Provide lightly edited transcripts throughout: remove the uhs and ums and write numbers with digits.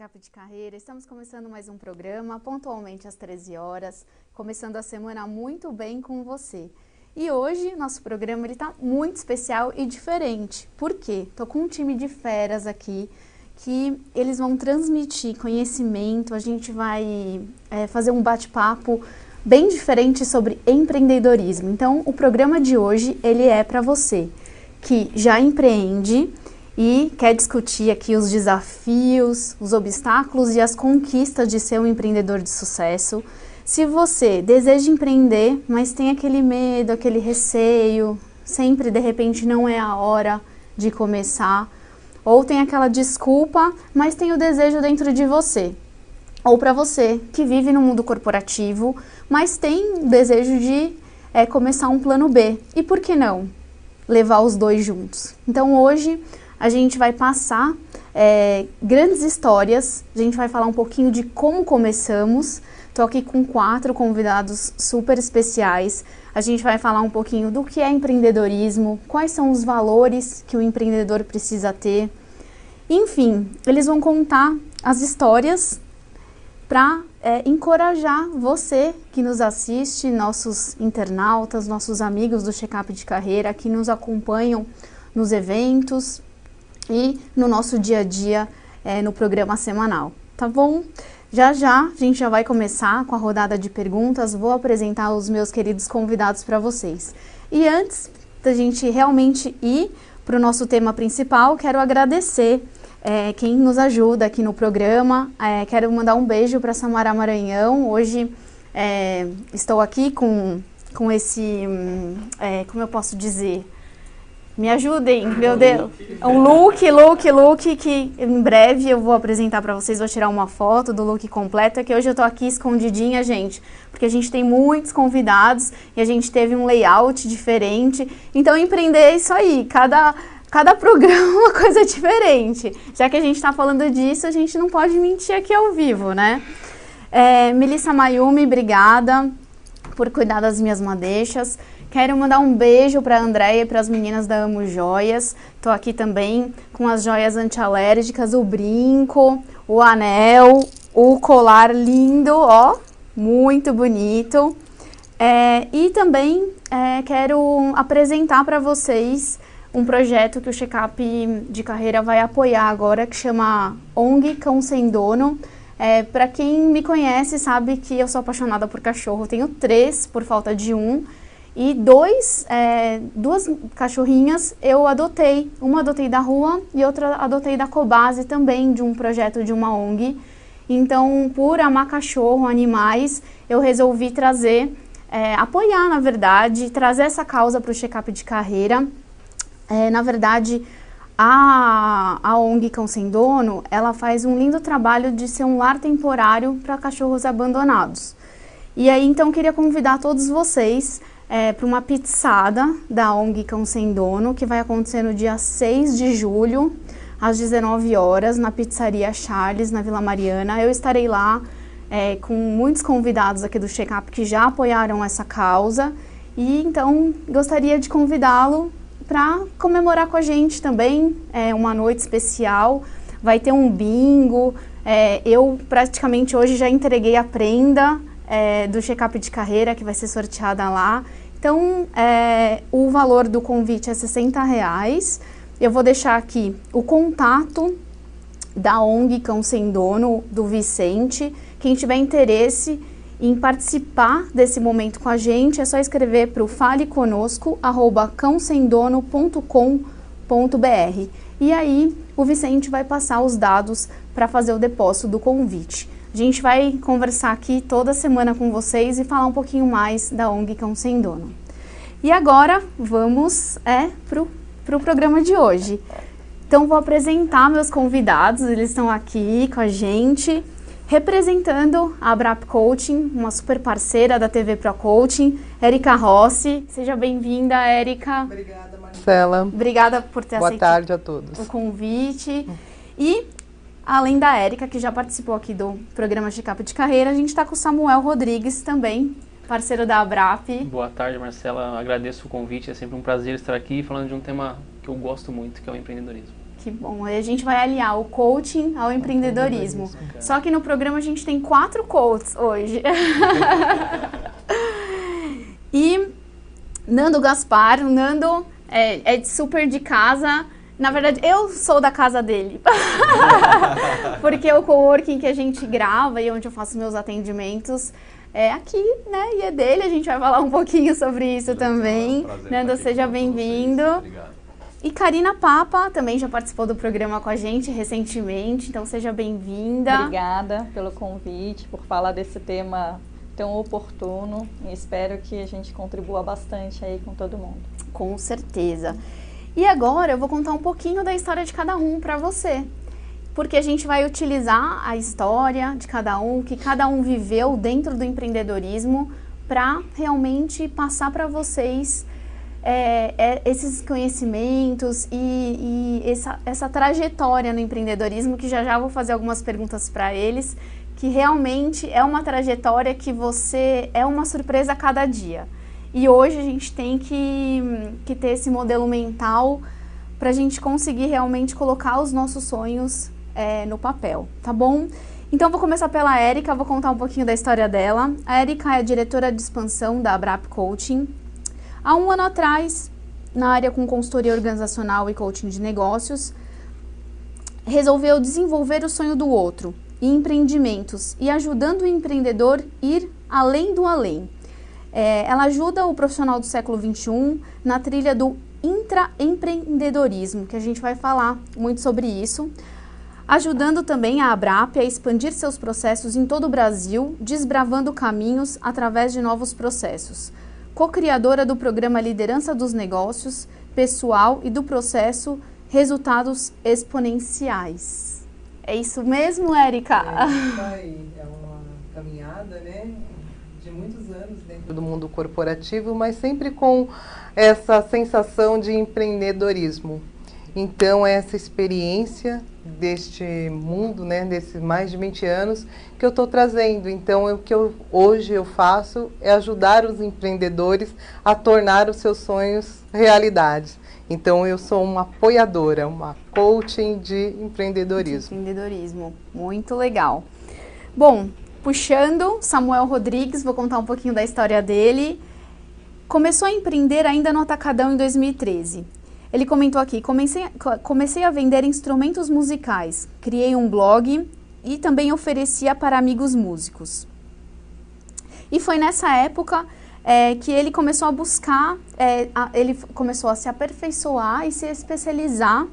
Checkup de Carreira. Estamos começando mais um programa, pontualmente às 13 horas, começando a semana muito bem com você. E hoje, nosso programa está muito especial e diferente. Por quê? Estou com um time de feras aqui, que eles vão transmitir conhecimento, a gente vai fazer um bate-papo bem diferente sobre empreendedorismo. Então, o programa de hoje, ele é para você que já empreende e quer discutir aqui os desafios, os obstáculos e as conquistas de ser um empreendedor de sucesso. Se você deseja empreender, mas tem aquele medo, aquele receio, sempre de repente não é a hora de começar, ou tem aquela desculpa, mas tem o desejo dentro de você. Ou para você que vive no mundo corporativo, mas tem o desejo de começar um plano B. E por que não levar os dois juntos? Então hoje a gente vai passar grandes histórias, a gente vai falar um pouquinho de como começamos. Estou aqui com 4 convidados super especiais. A gente vai falar um pouquinho do que é empreendedorismo, quais são os valores que o empreendedor precisa ter. Enfim, eles vão contar as histórias para encorajar você que nos assiste, nossos internautas, nossos amigos do Checkup de Carreira, que nos acompanham nos eventos e no nosso dia a dia no programa semanal, tá bom? Já a gente já vai começar com a rodada de perguntas, vou apresentar os meus queridos convidados para vocês. E antes da gente realmente ir para o nosso tema principal, quero agradecer quem nos ajuda aqui no programa. Quero mandar um beijo para Samara Maranhão. Hoje estou aqui com esse, como eu posso dizer? Me ajudem, meu Deus. Um look que em breve eu vou apresentar para vocês, vou tirar uma foto do look completo, que hoje eu tô aqui escondidinha, gente, porque a gente tem muitos convidados e a gente teve um layout diferente. Então empreender é isso aí, cada programa é uma coisa diferente. Já que a gente está falando disso, a gente não pode mentir aqui ao vivo, né? Melissa Mayumi, obrigada por cuidar das minhas madeixas. Quero mandar um beijo para a Andréia e para as meninas da Amo Joias. Estou aqui também com as joias antialérgicas, o brinco, o anel, o colar lindo, ó, muito bonito. E também quero apresentar para vocês um projeto que o Checkup de Carreira vai apoiar agora, que chama ONG Cão Sem Dono. Para quem me conhece sabe que eu sou apaixonada por cachorro, tenho 3 por falta de 1. E 2 cachorrinhas eu adotei. Uma adotei da rua e outra adotei da Cobase também, de um projeto de uma ONG. Então, por amar cachorro, animais, eu resolvi trazer, apoiar, na verdade, trazer essa causa para o Checkup de Carreira. Na verdade, a ONG Cão Sem Dono, ela faz um lindo trabalho de ser um lar temporário para cachorros abandonados. E aí, então, queria convidar todos vocês para uma pizzada da ONG Cão Sem Dono, que vai acontecer no dia 6 de julho, às 19 horas, na Pizzaria Charles, na Vila Mariana. Eu estarei lá com muitos convidados aqui do Checkup que já apoiaram essa causa, e então gostaria de convidá-lo para comemorar com a gente também, uma noite especial. Vai ter um bingo, eu praticamente hoje já entreguei a prenda do Checkup de Carreira, que vai ser sorteada lá. Então, o valor do convite é R$60. Eu vou deixar aqui o contato da ONG Cão Sem Dono, do Vicente. Quem tiver interesse em participar desse momento com a gente, é só escrever para o faleconosco@cãosemdono.com.br. E aí, o Vicente vai passar os dados para fazer o depósito do convite. A gente vai conversar aqui toda semana com vocês e falar um pouquinho mais da ONG Cão Sem Dono. E agora, vamos pro programa de hoje. Então, vou apresentar meus convidados, eles estão aqui com a gente, representando a Abrap Coaching, uma super parceira da TV Pro Coaching, Érica Rossi. Seja bem-vinda, Érica. Obrigada, Marcela. Obrigada por ter aceitado. Boa tarde a todos. O convite. E, além da Érica, que já participou aqui do programa Checkup de Carreira, a gente está com o Samuel Rodrigues também, parceiro da Abrap. Boa tarde, Marcela. Agradeço o convite. É sempre um prazer estar aqui falando de um tema que eu gosto muito, que é o empreendedorismo. Que bom. Aí a gente vai aliar o coaching ao empreendedorismo. Só que no programa a gente tem 4 coaches hoje. E Nando Gaspar, o Nando é super de casa. Na verdade, eu sou da casa dele. Porque o coworking que a gente grava e onde eu faço meus atendimentos é aqui, né? E é dele. A gente vai falar um pouquinho sobre isso também. Nando, seja bem-vindo. Obrigado. E Karina Papa também já participou do programa com a gente recentemente, então seja bem-vinda. Obrigada pelo convite, por falar desse tema tão oportuno, e espero que a gente contribua bastante aí com todo mundo. Com certeza. E agora eu vou contar um pouquinho da história de cada um para você, porque a gente vai utilizar a história de cada um, que cada um viveu dentro do empreendedorismo, para realmente passar para vocês esses conhecimentos e essa trajetória no empreendedorismo, que já vou fazer algumas perguntas para eles, que realmente é uma trajetória que é uma surpresa a cada dia. E hoje a gente tem que ter esse modelo mental para a gente conseguir realmente colocar os nossos sonhos no papel, tá bom? Então vou começar pela Érica, vou contar um pouquinho da história dela. A Érica é diretora de expansão da Abrap Coaching. Há um ano atrás, na área com consultoria organizacional e coaching de negócios, resolveu desenvolver o sonho do outro em empreendimentos e ajudando o empreendedor a ir além do além. Ela ajuda o profissional do século XXI na trilha do intraempreendedorismo, que a gente vai falar muito sobre isso, ajudando também a Abrap a expandir seus processos em todo o Brasil, desbravando caminhos através de novos processos. Co-criadora do programa Liderança dos Negócios, Pessoal e do processo Resultados Exponenciais. É isso mesmo, Érica? Isso aí, é uma caminhada, né, de muitos anos dentro do mundo corporativo, mas sempre com essa sensação de empreendedorismo. Então, essa experiência deste mundo, né, desses mais de 20 anos, que eu estou trazendo. Então, o que hoje eu faço é ajudar os empreendedores a tornar os seus sonhos realidade. Então, eu sou uma apoiadora, uma coaching de empreendedorismo. Empreendedorismo, muito legal. Bom, puxando, Samuel Rodrigues, vou contar um pouquinho da história dele. Começou a empreender ainda no Atacadão em 2013. Ele comentou aqui: comecei a vender instrumentos musicais, criei um blog e também oferecia para amigos músicos. E foi nessa época que ele começou a buscar, ele começou a se aperfeiçoar e se especializar,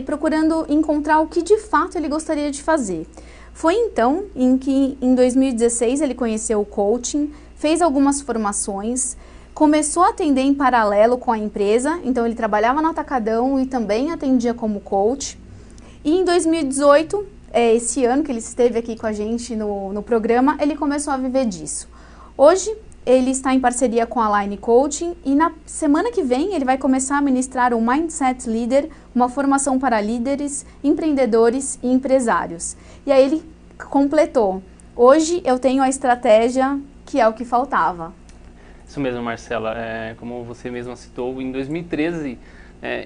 procurando encontrar o que de fato ele gostaria de fazer. Foi então em que, em 2016, ele conheceu o coaching, fez algumas formações, começou a atender em paralelo com a empresa, então ele trabalhava no Atacadão e também atendia como coach. E em 2018, esse ano que ele esteve aqui com a gente no programa, ele começou a viver disso. Hoje, ele está em parceria com a Line Coaching e na semana que vem ele vai começar a ministrar o Mindset Leader, uma formação para líderes, empreendedores e empresários. E aí ele completou: hoje eu tenho a estratégia que é o que faltava. Isso mesmo, Marcela. Como você mesma citou, em 2013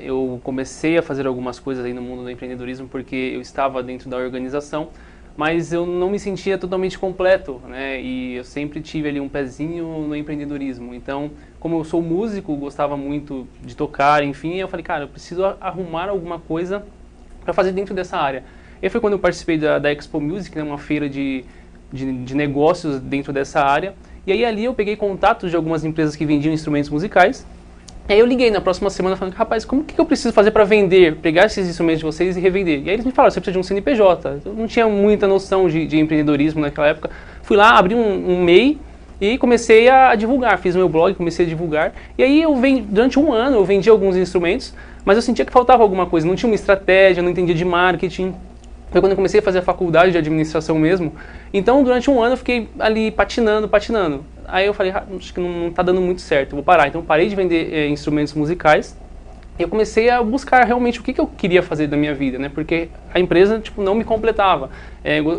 eu comecei a fazer algumas coisas aí no mundo do empreendedorismo porque eu estava dentro da organização, mas eu não me sentia totalmente completo, né? E eu sempre tive ali um pezinho no empreendedorismo. Então, como eu sou músico, gostava muito de tocar, enfim, eu falei, cara, eu preciso arrumar alguma coisa para fazer dentro dessa área. E foi quando eu participei da Expo Music, né, uma feira de negócios dentro dessa área. E aí ali eu peguei contatos de algumas empresas que vendiam instrumentos musicais. E aí eu liguei na próxima semana falando, rapaz, como que eu preciso fazer para vender, pegar esses instrumentos de vocês e revender? E aí eles me falaram, você precisa de um CNPJ. Eu não tinha muita noção de empreendedorismo naquela época. Fui lá, abri um MEI e comecei a divulgar. Fiz o meu blog, comecei a divulgar. E aí durante um ano eu vendi alguns instrumentos, mas eu sentia que faltava alguma coisa. Não tinha uma estratégia, não entendia de marketing. Foi quando eu comecei a fazer a faculdade de administração mesmo. Então, durante um ano eu fiquei ali patinando. Aí eu falei, acho que não está dando muito certo, vou parar. Então, eu parei de vender instrumentos musicais e eu comecei a buscar realmente o que eu queria fazer da minha vida, né? Porque a empresa, não me completava.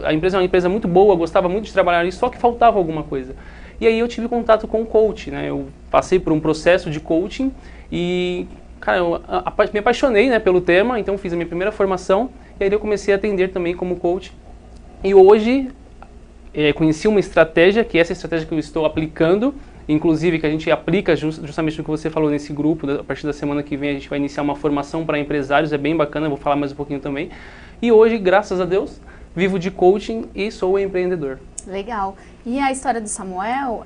A empresa é uma empresa muito boa, gostava muito de trabalhar ali, só que faltava alguma coisa. E aí eu tive contato com o coach, né? Eu passei por um processo de coaching e cara, eu me apaixonei, né, pelo tema, então fiz a minha primeira formação e aí eu comecei a atender também como coach. E hoje conheci uma estratégia, que é essa estratégia que eu estou aplicando, inclusive que a gente aplica justamente no que você falou nesse grupo. A partir da semana que vem a gente vai iniciar uma formação para empresários, é bem bacana, eu vou falar mais um pouquinho também. E hoje, graças a Deus, vivo de coaching e sou empreendedor. Legal. E a história do Samuel,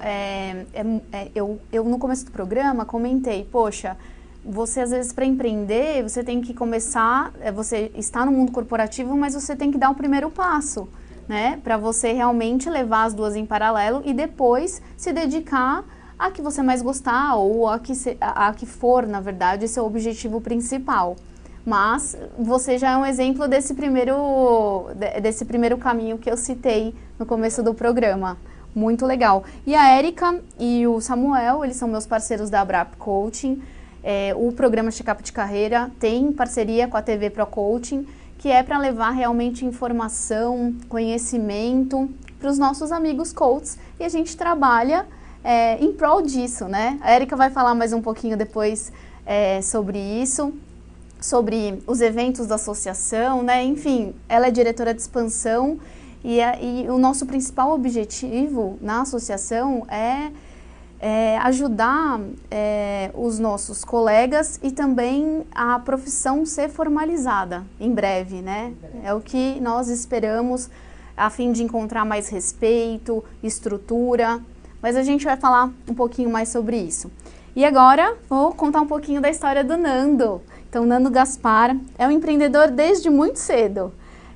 eu no começo do programa comentei, poxa, você às vezes para empreender, você tem que começar, você está no mundo corporativo, mas você tem que dar o primeiro passo, né? Para você realmente levar as duas em paralelo e depois se dedicar a que você mais gostar ou a que for, na verdade, seu objetivo principal. Mas você já é um exemplo desse primeiro caminho que eu citei no começo do programa. Muito legal. E a Érica e o Samuel, eles são meus parceiros da Abrap Coaching. O programa Check-up de Carreira tem parceria com a TV Pro Coaching, que é para levar realmente informação, conhecimento para os nossos amigos coaches. E a gente trabalha em prol disso, né? A Érica vai falar mais um pouquinho depois sobre isso, sobre os eventos da associação, né? Enfim, ela é diretora de expansão e o nosso principal objetivo na associação é ajudar os nossos colegas e também a profissão ser formalizada em breve, né? É o que nós esperamos a fim de encontrar mais respeito, estrutura, mas a gente vai falar um pouquinho mais sobre isso. E agora vou contar um pouquinho da história do Nando. Então, Nando Gaspar é um empreendedor desde muito cedo.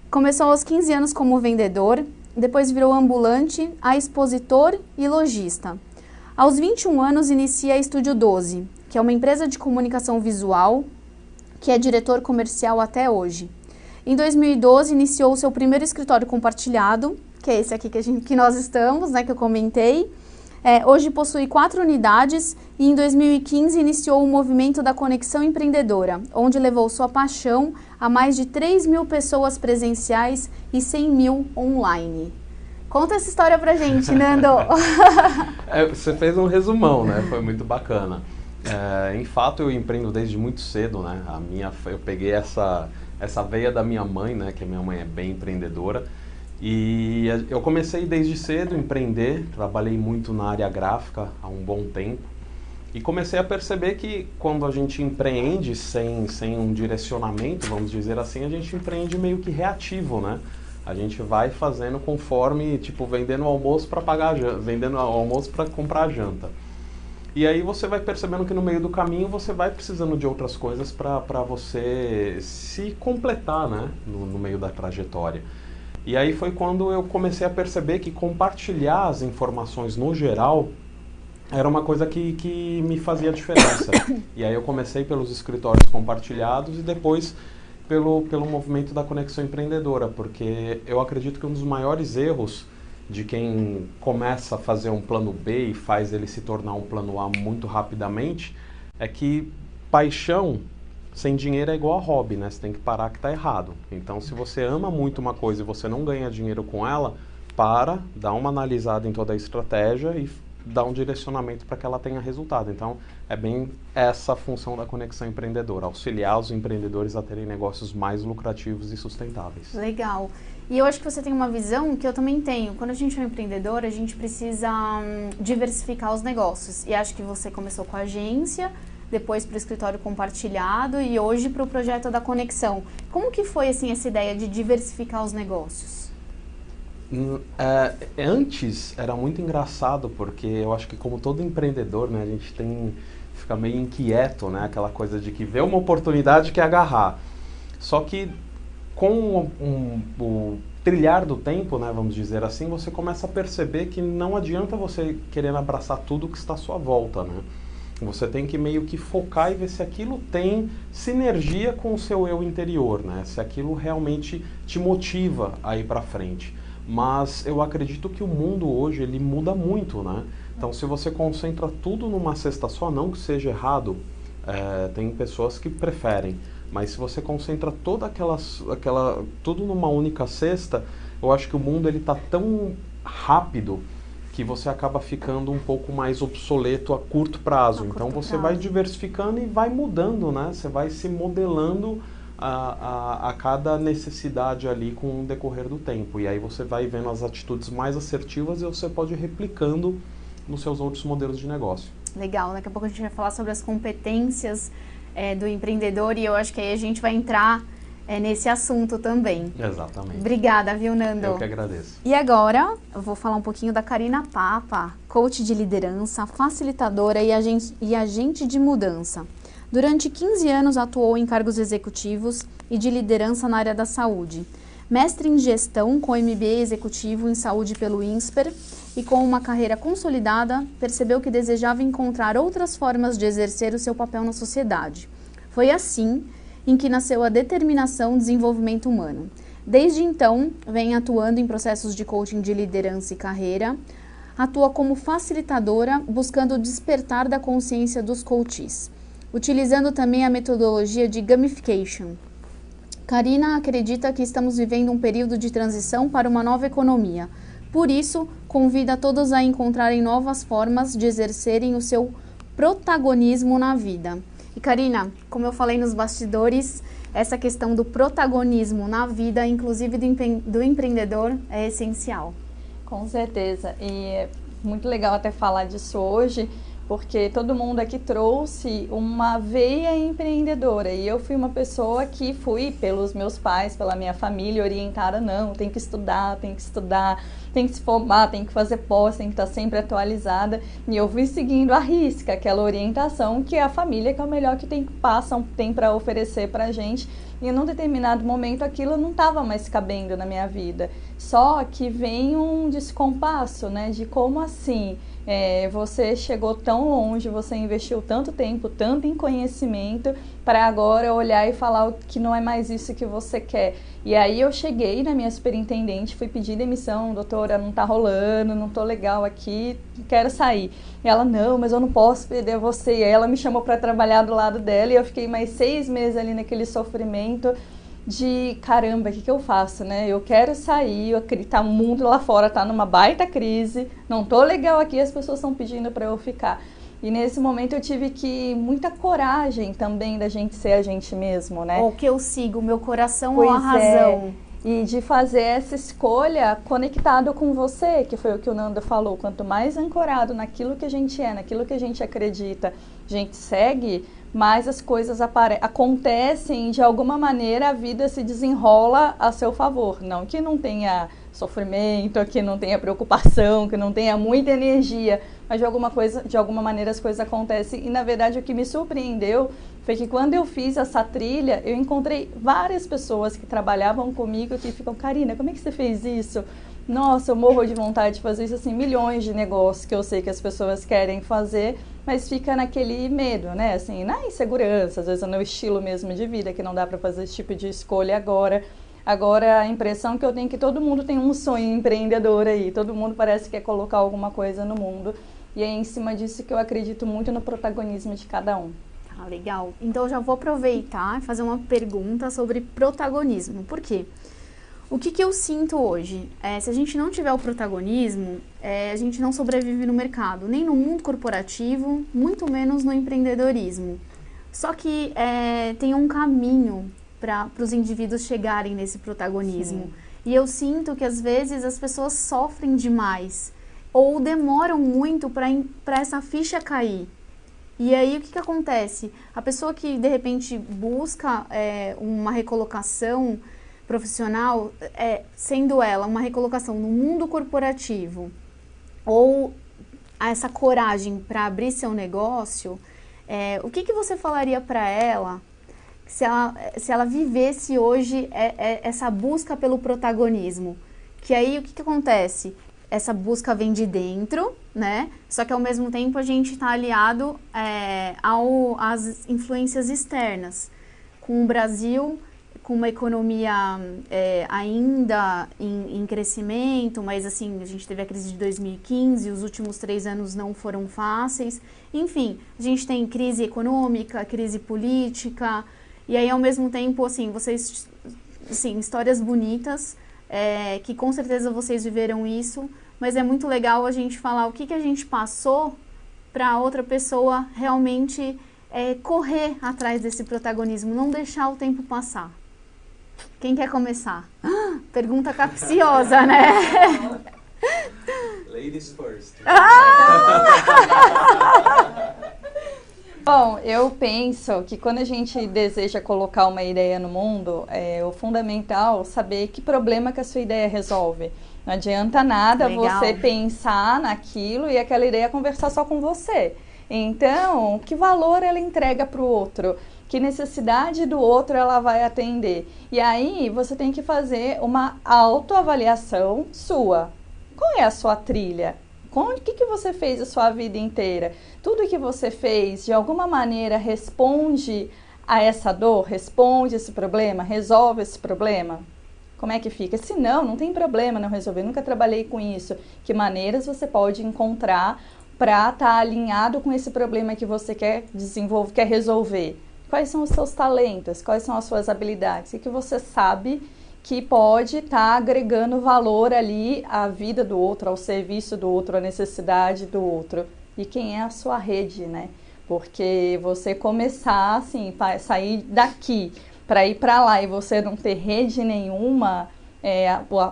Começou aos 15 anos como vendedor, depois virou ambulante, expositor e lojista. Aos 21 anos, inicia a Estúdio 12, que é uma empresa de comunicação visual, que é diretor comercial até hoje. Em 2012, iniciou o seu primeiro escritório compartilhado, que é esse aqui que nós estamos, né, que eu comentei. Hoje possui 4 unidades e em 2015 iniciou o movimento da Conexão Empreendedora, onde levou sua paixão a mais de 3.000 pessoas presenciais e 100.000 online. Conta essa história pra gente, Nando. Você fez um resumão, né? Foi muito bacana. Em fato, eu empreendo desde muito cedo, né? Eu peguei essa veia da minha mãe, né? Que a minha mãe é bem empreendedora. E eu comecei desde cedo a empreender, trabalhei muito na área gráfica há um bom tempo. E comecei a perceber que quando a gente empreende sem um direcionamento, vamos dizer assim, a gente empreende meio que reativo, né? A gente vai fazendo conforme, tipo, vendendo almoço para pagar vendendo almoço para comprar a janta. E aí você vai percebendo que no meio do caminho você vai precisando de outras coisas para você se completar, né, no meio da trajetória. E aí foi quando eu comecei a perceber que compartilhar as informações no geral era uma coisa que me fazia diferença. E aí eu comecei pelos escritórios compartilhados e depois pelo movimento da Conexão Empreendedora, porque eu acredito que um dos maiores erros de quem começa a fazer um plano B e faz ele se tornar um plano A muito rapidamente é que paixão sem dinheiro é igual a hobby, né? Você tem que parar que está errado. Então, se você ama muito uma coisa e você não ganha dinheiro com ela, dá uma analisada em toda a estratégia e dá um direcionamento para que ela tenha resultado. Então, é bem essa a função da Conexão Empreendedora, auxiliar os empreendedores a terem negócios mais lucrativos e sustentáveis. Legal. E eu acho que você tem uma visão que eu também tenho. Quando a gente é um empreendedor, a gente precisa diversificar os negócios. E acho que você começou com a agência, depois para o escritório compartilhado e hoje para o projeto da Conexão. Como que foi assim, essa ideia de diversificar os negócios? Antes era muito engraçado, porque eu acho que como todo empreendedor, né, a gente fica meio inquieto, né, aquela coisa de que vê uma oportunidade e quer agarrar. Só que com o trilhar do tempo, né, vamos dizer assim, você começa a perceber que não adianta você querer abraçar tudo que está à sua volta, né? Você tem que meio que focar e ver se aquilo tem sinergia com o seu eu interior, né? Se aquilo realmente te motiva a ir para frente. Mas eu acredito que o mundo hoje, ele muda muito, né? Então, se você concentra tudo numa cesta só, não que seja errado, tem pessoas que preferem, mas se você concentra toda tudo numa única cesta, eu acho que o mundo ele tá tão rápido que você acaba ficando um pouco mais obsoleto a curto prazo. Então você vai diversificando e vai mudando, né? Você vai se modelando a cada necessidade ali com o decorrer do tempo. E aí você vai vendo as atitudes mais assertivas e você pode ir replicando nos seus outros modelos de negócio. Legal, daqui a pouco a gente vai falar sobre as competências do empreendedor e eu acho que aí a gente vai entrar nesse assunto também. Exatamente. Obrigada, viu, Nando? Eu que agradeço. E agora, eu vou falar um pouquinho da Karina Papa, coach de liderança, facilitadora e agente de mudança. Durante 15 anos atuou em cargos executivos e de liderança na área da saúde. Mestre em gestão com MBA executivo em saúde pelo INSPER e com uma carreira consolidada, percebeu que desejava encontrar outras formas de exercer o seu papel na sociedade. Foi assim em que nasceu a Determinação Desenvolvimento Humano. Desde então, vem atuando em processos de coaching de liderança e carreira, atua como facilitadora, buscando o despertar da consciência dos coaches, utilizando também a metodologia de gamification. Karina acredita que estamos vivendo um período de transição para uma nova economia. Por isso, convida todos a encontrarem novas formas de exercerem o seu protagonismo na vida. E Karina, como eu falei nos bastidores, essa questão do protagonismo na vida, inclusive do empreendedor, é essencial. Com certeza. E é muito legal até falar disso hoje, porque todo mundo aqui trouxe uma veia empreendedora e eu fui uma pessoa que fui pelos meus pais, pela minha família orientada, não, tem que estudar, tem que se formar, tem que fazer pós, tem que estar sempre atualizada, e eu fui seguindo à risca aquela orientação que a família que é o melhor que tem para oferecer pra gente, e num determinado momento aquilo não estava mais cabendo na minha vida, só que vem um descompasso, né, de como assim você chegou tão longe, você investiu tanto tempo, tanto em conhecimento, para agora olhar e falar que não é mais isso que você quer. E aí eu cheguei na minha superintendente, fui pedir demissão, doutora, não tá rolando, não tô legal aqui, quero sair. E ela, não, mas eu não posso perder você. E aí ela me chamou para trabalhar do lado dela e eu fiquei mais 6 meses ali naquele sofrimento de caramba, o que eu faço, né? Eu quero sair, o mundo lá fora tá numa baita crise, não tô legal aqui, as pessoas estão pedindo para eu ficar. E nesse momento eu tive muita coragem também da gente ser a gente mesmo, né? O que eu sigo, meu coração ou a razão. E de fazer essa escolha conectado com você, que foi o que o Nando falou, quanto mais ancorado naquilo que a gente é, naquilo que a gente acredita, a gente segue, mais as coisas acontecem, de alguma maneira a vida se desenrola a seu favor. Não que não tenha sofrimento, que não tenha preocupação, que não tenha muita energia, mas de alguma maneira as coisas acontecem. E na verdade o que me surpreendeu foi que quando eu fiz essa trilha, eu encontrei várias pessoas que trabalhavam comigo que ficam, Karina, como é que você fez isso? Nossa, eu morro de vontade de fazer isso, assim, milhões de negócios que eu sei que as pessoas querem fazer, mas fica naquele medo, né? Assim, na insegurança, às vezes no estilo mesmo de vida, que não dá para fazer esse tipo de escolha agora. Agora, a impressão que eu tenho é que todo mundo tem um sonho empreendedor aí, todo mundo parece que quer colocar alguma coisa no mundo. E é em cima disso que eu acredito muito no protagonismo de cada um. Ah, legal. Então, eu já vou aproveitar e fazer uma pergunta sobre protagonismo. Por quê? O que eu sinto hoje? Se a gente não tiver o protagonismo, a gente não sobrevive no mercado, nem no mundo corporativo, muito menos no empreendedorismo. Só que tem um caminho para os indivíduos chegarem nesse protagonismo. Sim. E eu sinto que às vezes as pessoas sofrem demais ou demoram muito para essa ficha cair. E aí o que acontece? A pessoa que de repente busca uma recolocação profissional, sendo ela uma recolocação no mundo corporativo ou essa coragem para abrir seu negócio, o que você falaria para ela se ela vivesse hoje essa busca pelo protagonismo? Que aí o que acontece? Essa busca vem de dentro, né? Só que ao mesmo tempo a gente está aliado às influências externas. Com o Brasil, com uma economia ainda em crescimento, mas assim, a gente teve a crise de 2015, os últimos 3 anos não foram fáceis. Enfim, a gente tem crise econômica, crise política, e aí ao mesmo tempo, assim, vocês, assim, histórias bonitas, que com certeza vocês viveram isso, mas é muito legal a gente falar o que a gente passou para outra pessoa realmente correr atrás desse protagonismo, não deixar o tempo passar. Quem quer começar? Pergunta capciosa, né? Ladies first. Bom, eu penso que quando a gente deseja colocar uma ideia no mundo, é o fundamental saber que problema que a sua ideia resolve. Não adianta nada você pensar naquilo e aquela ideia conversar só com você. Então, que valor ela entrega para o outro? Que necessidade do outro ela vai atender? E aí você tem que fazer uma autoavaliação sua. Qual é a sua trilha? O que você fez a sua vida inteira? Tudo que você fez, de alguma maneira, responde a essa dor? Responde esse problema? Resolve esse problema? Como é que fica? Se não tem problema não resolver. Nunca trabalhei com isso. Que maneiras você pode encontrar para estar alinhado com esse problema que você quer desenvolver, quer resolver? Quais são os seus talentos? Quais são as suas habilidades? O que você sabe que pode estar agregando valor ali à vida do outro, ao serviço do outro, à necessidade do outro? E quem é a sua rede, né? Porque você começar, assim, sair daqui para ir para lá e você não ter rede nenhuma,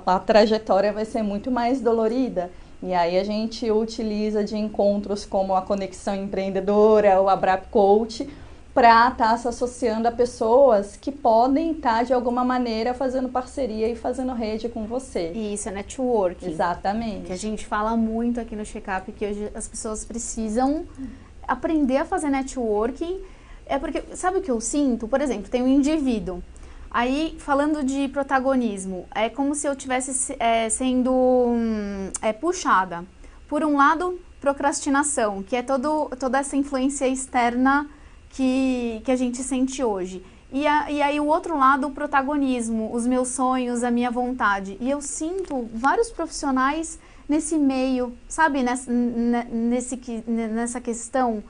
a trajetória vai ser muito mais dolorida. E aí a gente utiliza de encontros como a Conexão Empreendedora, o Abrap Coach, para estar se associando a pessoas que podem estar, de alguma maneira, fazendo parceria e fazendo rede com você. E isso é networking. Exatamente. Que a gente fala muito aqui no Checkup, que hoje as pessoas precisam aprender a fazer networking. É porque, sabe o que eu sinto? Por exemplo, tem um indivíduo. Aí, falando de protagonismo, é como se eu estivesse sendo puxada. Por um lado, procrastinação, que é toda essa influência externa que a gente sente hoje. E aí o outro lado, o protagonismo, os meus sonhos, a minha vontade. E eu sinto vários profissionais nesse meio, sabe, nessa questão,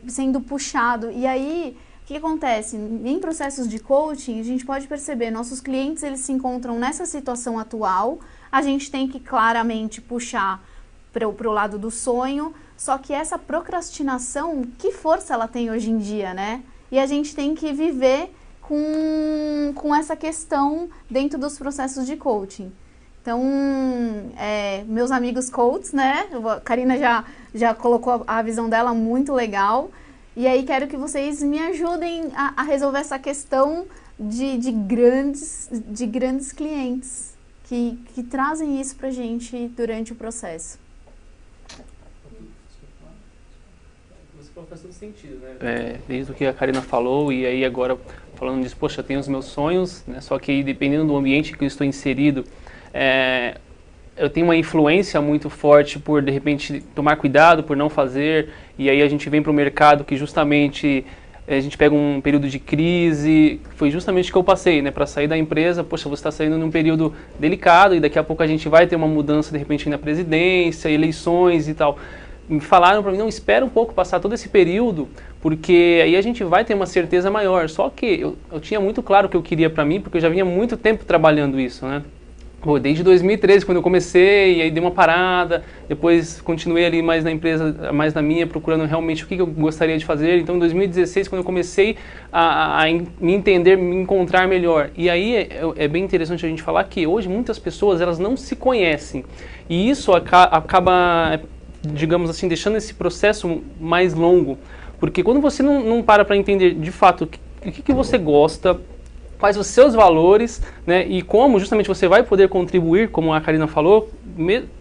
sendo puxado. E aí, o que acontece? Em processos de coaching, a gente pode perceber, nossos clientes eles se encontram nessa situação atual, a gente tem que claramente puxar para o lado do sonho, só que essa procrastinação, que força ela tem hoje em dia, né? E a gente tem que viver com essa questão dentro dos processos de coaching. Então, meus amigos coaches, né? A Karina já colocou a visão dela muito legal. E aí quero que vocês me ajudem a resolver essa questão de grandes clientes que trazem isso pra gente durante o processo. Faz todo sentido, né? Desde o que a Karina falou, e aí agora falando disso, poxa, eu tenho os meus sonhos, né? Só que dependendo do ambiente que eu estou inserido, eu tenho uma influência muito forte por, de repente, tomar cuidado, por não fazer, e aí a gente vem para o mercado que justamente a gente pega um período de crise, foi justamente o que eu passei, né? Para sair da empresa, poxa, você está saindo num período delicado, e daqui a pouco a gente vai ter uma mudança, de repente, na presidência, eleições e tal. Me falaram para mim, não, espera um pouco passar todo esse período, porque aí a gente vai ter uma certeza maior. Só que eu tinha muito claro o que eu queria para mim, porque eu já vinha muito tempo trabalhando isso, né? Desde 2013, quando eu comecei, e aí dei uma parada, depois continuei ali mais na empresa, mais na minha, procurando realmente o que eu gostaria de fazer. Então, em 2016, quando eu comecei a me entender, me encontrar melhor. E aí é bem interessante a gente falar que hoje muitas pessoas, elas não se conhecem. E isso acaba, digamos assim, deixando esse processo mais longo. Porque quando você não para entender de fato o que você gosta, quais os seus valores, né, e como justamente você vai poder contribuir, como a Karina falou,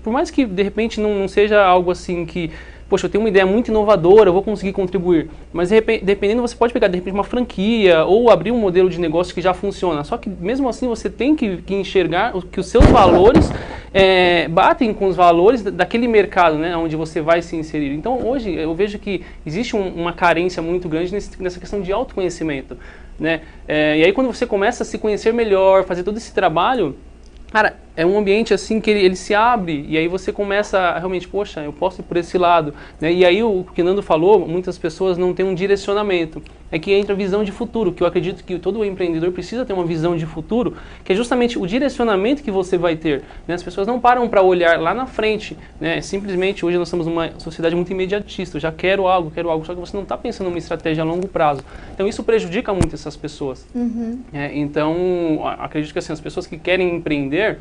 por mais que de repente não seja algo assim que, poxa, eu tenho uma ideia muito inovadora, eu vou conseguir contribuir, mas dependendo você pode pegar de repente uma franquia ou abrir um modelo de negócio que já funciona, só que mesmo assim você tem que enxergar que os seus valores batem com os valores daquele mercado, né, onde você vai se inserir. Então hoje eu vejo que existe uma carência muito grande nessa questão de autoconhecimento, né? E aí quando você começa a se conhecer melhor, fazer todo esse trabalho, cara, é um ambiente assim que ele se abre e aí você começa a realmente, poxa, eu posso ir por esse lado, né? E aí o que o Nando falou, muitas pessoas não têm um direcionamento. É que entra a visão de futuro, que eu acredito que todo empreendedor precisa ter uma visão de futuro, que é justamente o direcionamento que você vai ter, né? As pessoas não param para olhar lá na frente, né? Simplesmente hoje nós estamos numa sociedade muito imediatista, eu já quero algo, só que você não está pensando numa estratégia a longo prazo. Então isso prejudica muito essas pessoas. Então acredito que assim, as pessoas que querem empreender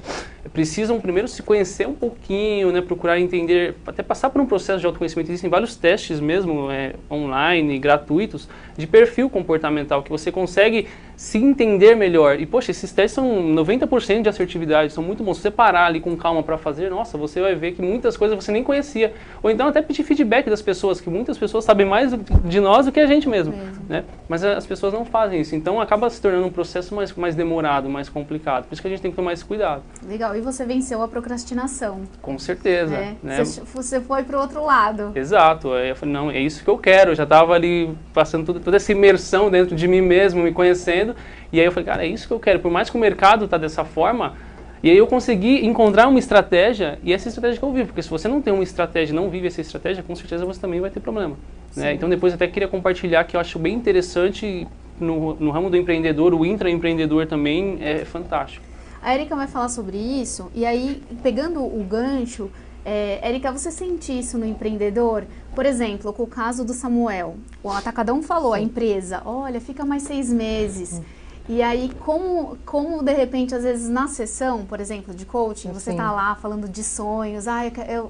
precisam primeiro se conhecer um pouquinho, né? Procurar entender, até passar por um processo de autoconhecimento. Existem vários testes mesmo, online, gratuitos, de perfil comportamental, que você consegue se entender melhor. E, poxa, esses testes são 90% de assertividade, são muito bons. Se você parar ali com calma para fazer, nossa, você vai ver que muitas coisas você nem conhecia. Ou então até pedir feedback das pessoas, que muitas pessoas sabem mais de nós do que a gente mesmo. Né? Mas as pessoas não fazem isso. Então acaba se tornando um processo mais demorado, mais complicado. Por isso que a gente tem que tomar esse cuidado. Legal. E você venceu a procrastinação. Com certeza. Né? Você foi para o outro lado. Exato. Aí eu falei, não, é isso que eu quero. Eu já estava ali passando toda essa imersão dentro de mim mesmo, me conhecendo. E aí eu falei, cara, é isso que eu quero. Por mais que o mercado está dessa forma, e aí eu consegui encontrar uma estratégia, e essa estratégia que eu vivo. Porque se você não tem uma estratégia, não vive essa estratégia, com certeza você também vai ter problema. Né? Então depois eu até queria compartilhar que eu acho bem interessante no ramo do empreendedor, o intraempreendedor também é fantástico. A Érica vai falar sobre isso, e aí, pegando o gancho, Érica, você sente isso no empreendedor? Por exemplo, com o caso do Samuel, o Atacadão falou, a empresa, olha, fica mais 6 meses. E aí, como de repente, às vezes na sessão, por exemplo, de coaching, você tá lá falando de sonhos,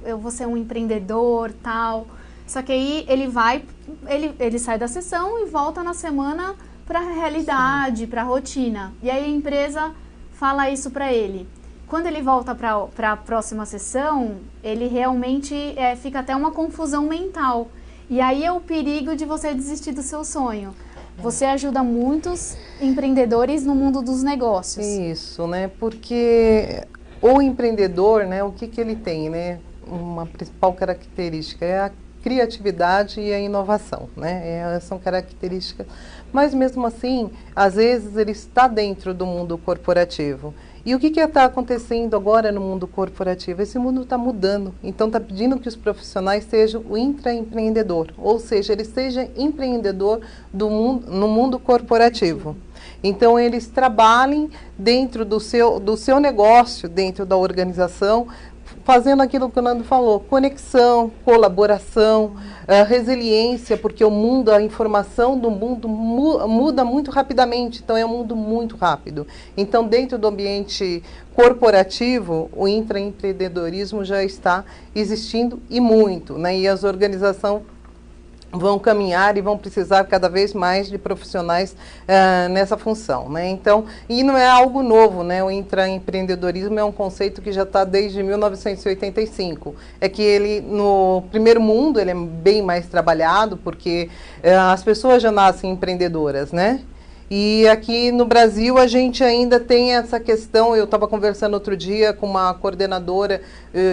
eu vou ser um empreendedor, tal. Só que aí ele sai da sessão e volta na semana para a realidade, para a rotina. E aí a empresa fala isso para ele. Quando ele volta para a próxima sessão, ele realmente fica até uma confusão mental. E aí é o perigo de você desistir do seu sonho. Você ajuda muitos empreendedores no mundo dos negócios. Isso, né? Porque o empreendedor, né, o que ele tem, né? Uma principal característica é a criatividade e a inovação, né? São características. Mas mesmo assim, às vezes ele está dentro do mundo corporativo. E o que está acontecendo agora no mundo corporativo? Esse mundo está mudando, então está pedindo que os profissionais sejam o intraempreendedor, ou seja, ele seja empreendedor no mundo corporativo. Então eles trabalhem dentro do seu negócio, dentro da organização, fazendo aquilo que o Nando falou, conexão, colaboração, resiliência, porque o mundo, a informação do mundo muda muito rapidamente, então é um mundo muito rápido. Então, dentro do ambiente corporativo, o intraempreendedorismo já está existindo e muito, né? E as organizações vão caminhar e vão precisar cada vez mais de profissionais nessa função, né? Então, e não é algo novo, né? O intraempreendedorismo é um conceito que já está desde 1985. É que ele, no primeiro mundo, ele é bem mais trabalhado, porque as pessoas já nascem empreendedoras, né? E aqui no Brasil a gente ainda tem essa questão, eu estava conversando outro dia com uma coordenadora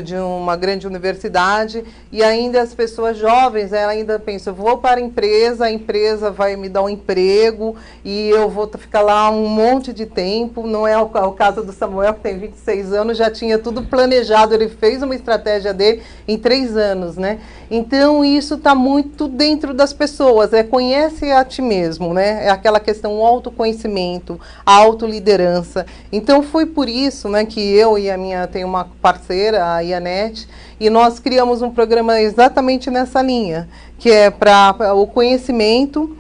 de uma grande universidade, e ainda as pessoas jovens, ela ainda pensa, eu vou para a empresa vai me dar um emprego e eu vou ficar lá um monte de tempo. Não é o caso do Samuel, que tem 26 anos, já tinha tudo planejado, ele fez uma estratégia dele em 3 anos, né? Então isso está muito dentro das pessoas, conhece a ti mesmo, né? É aquela questão, o autoconhecimento, a autoliderança. Então foi por isso, né, que eu e tenho uma parceira, a Ianete, e nós criamos um programa exatamente nessa linha, que é para o conhecimento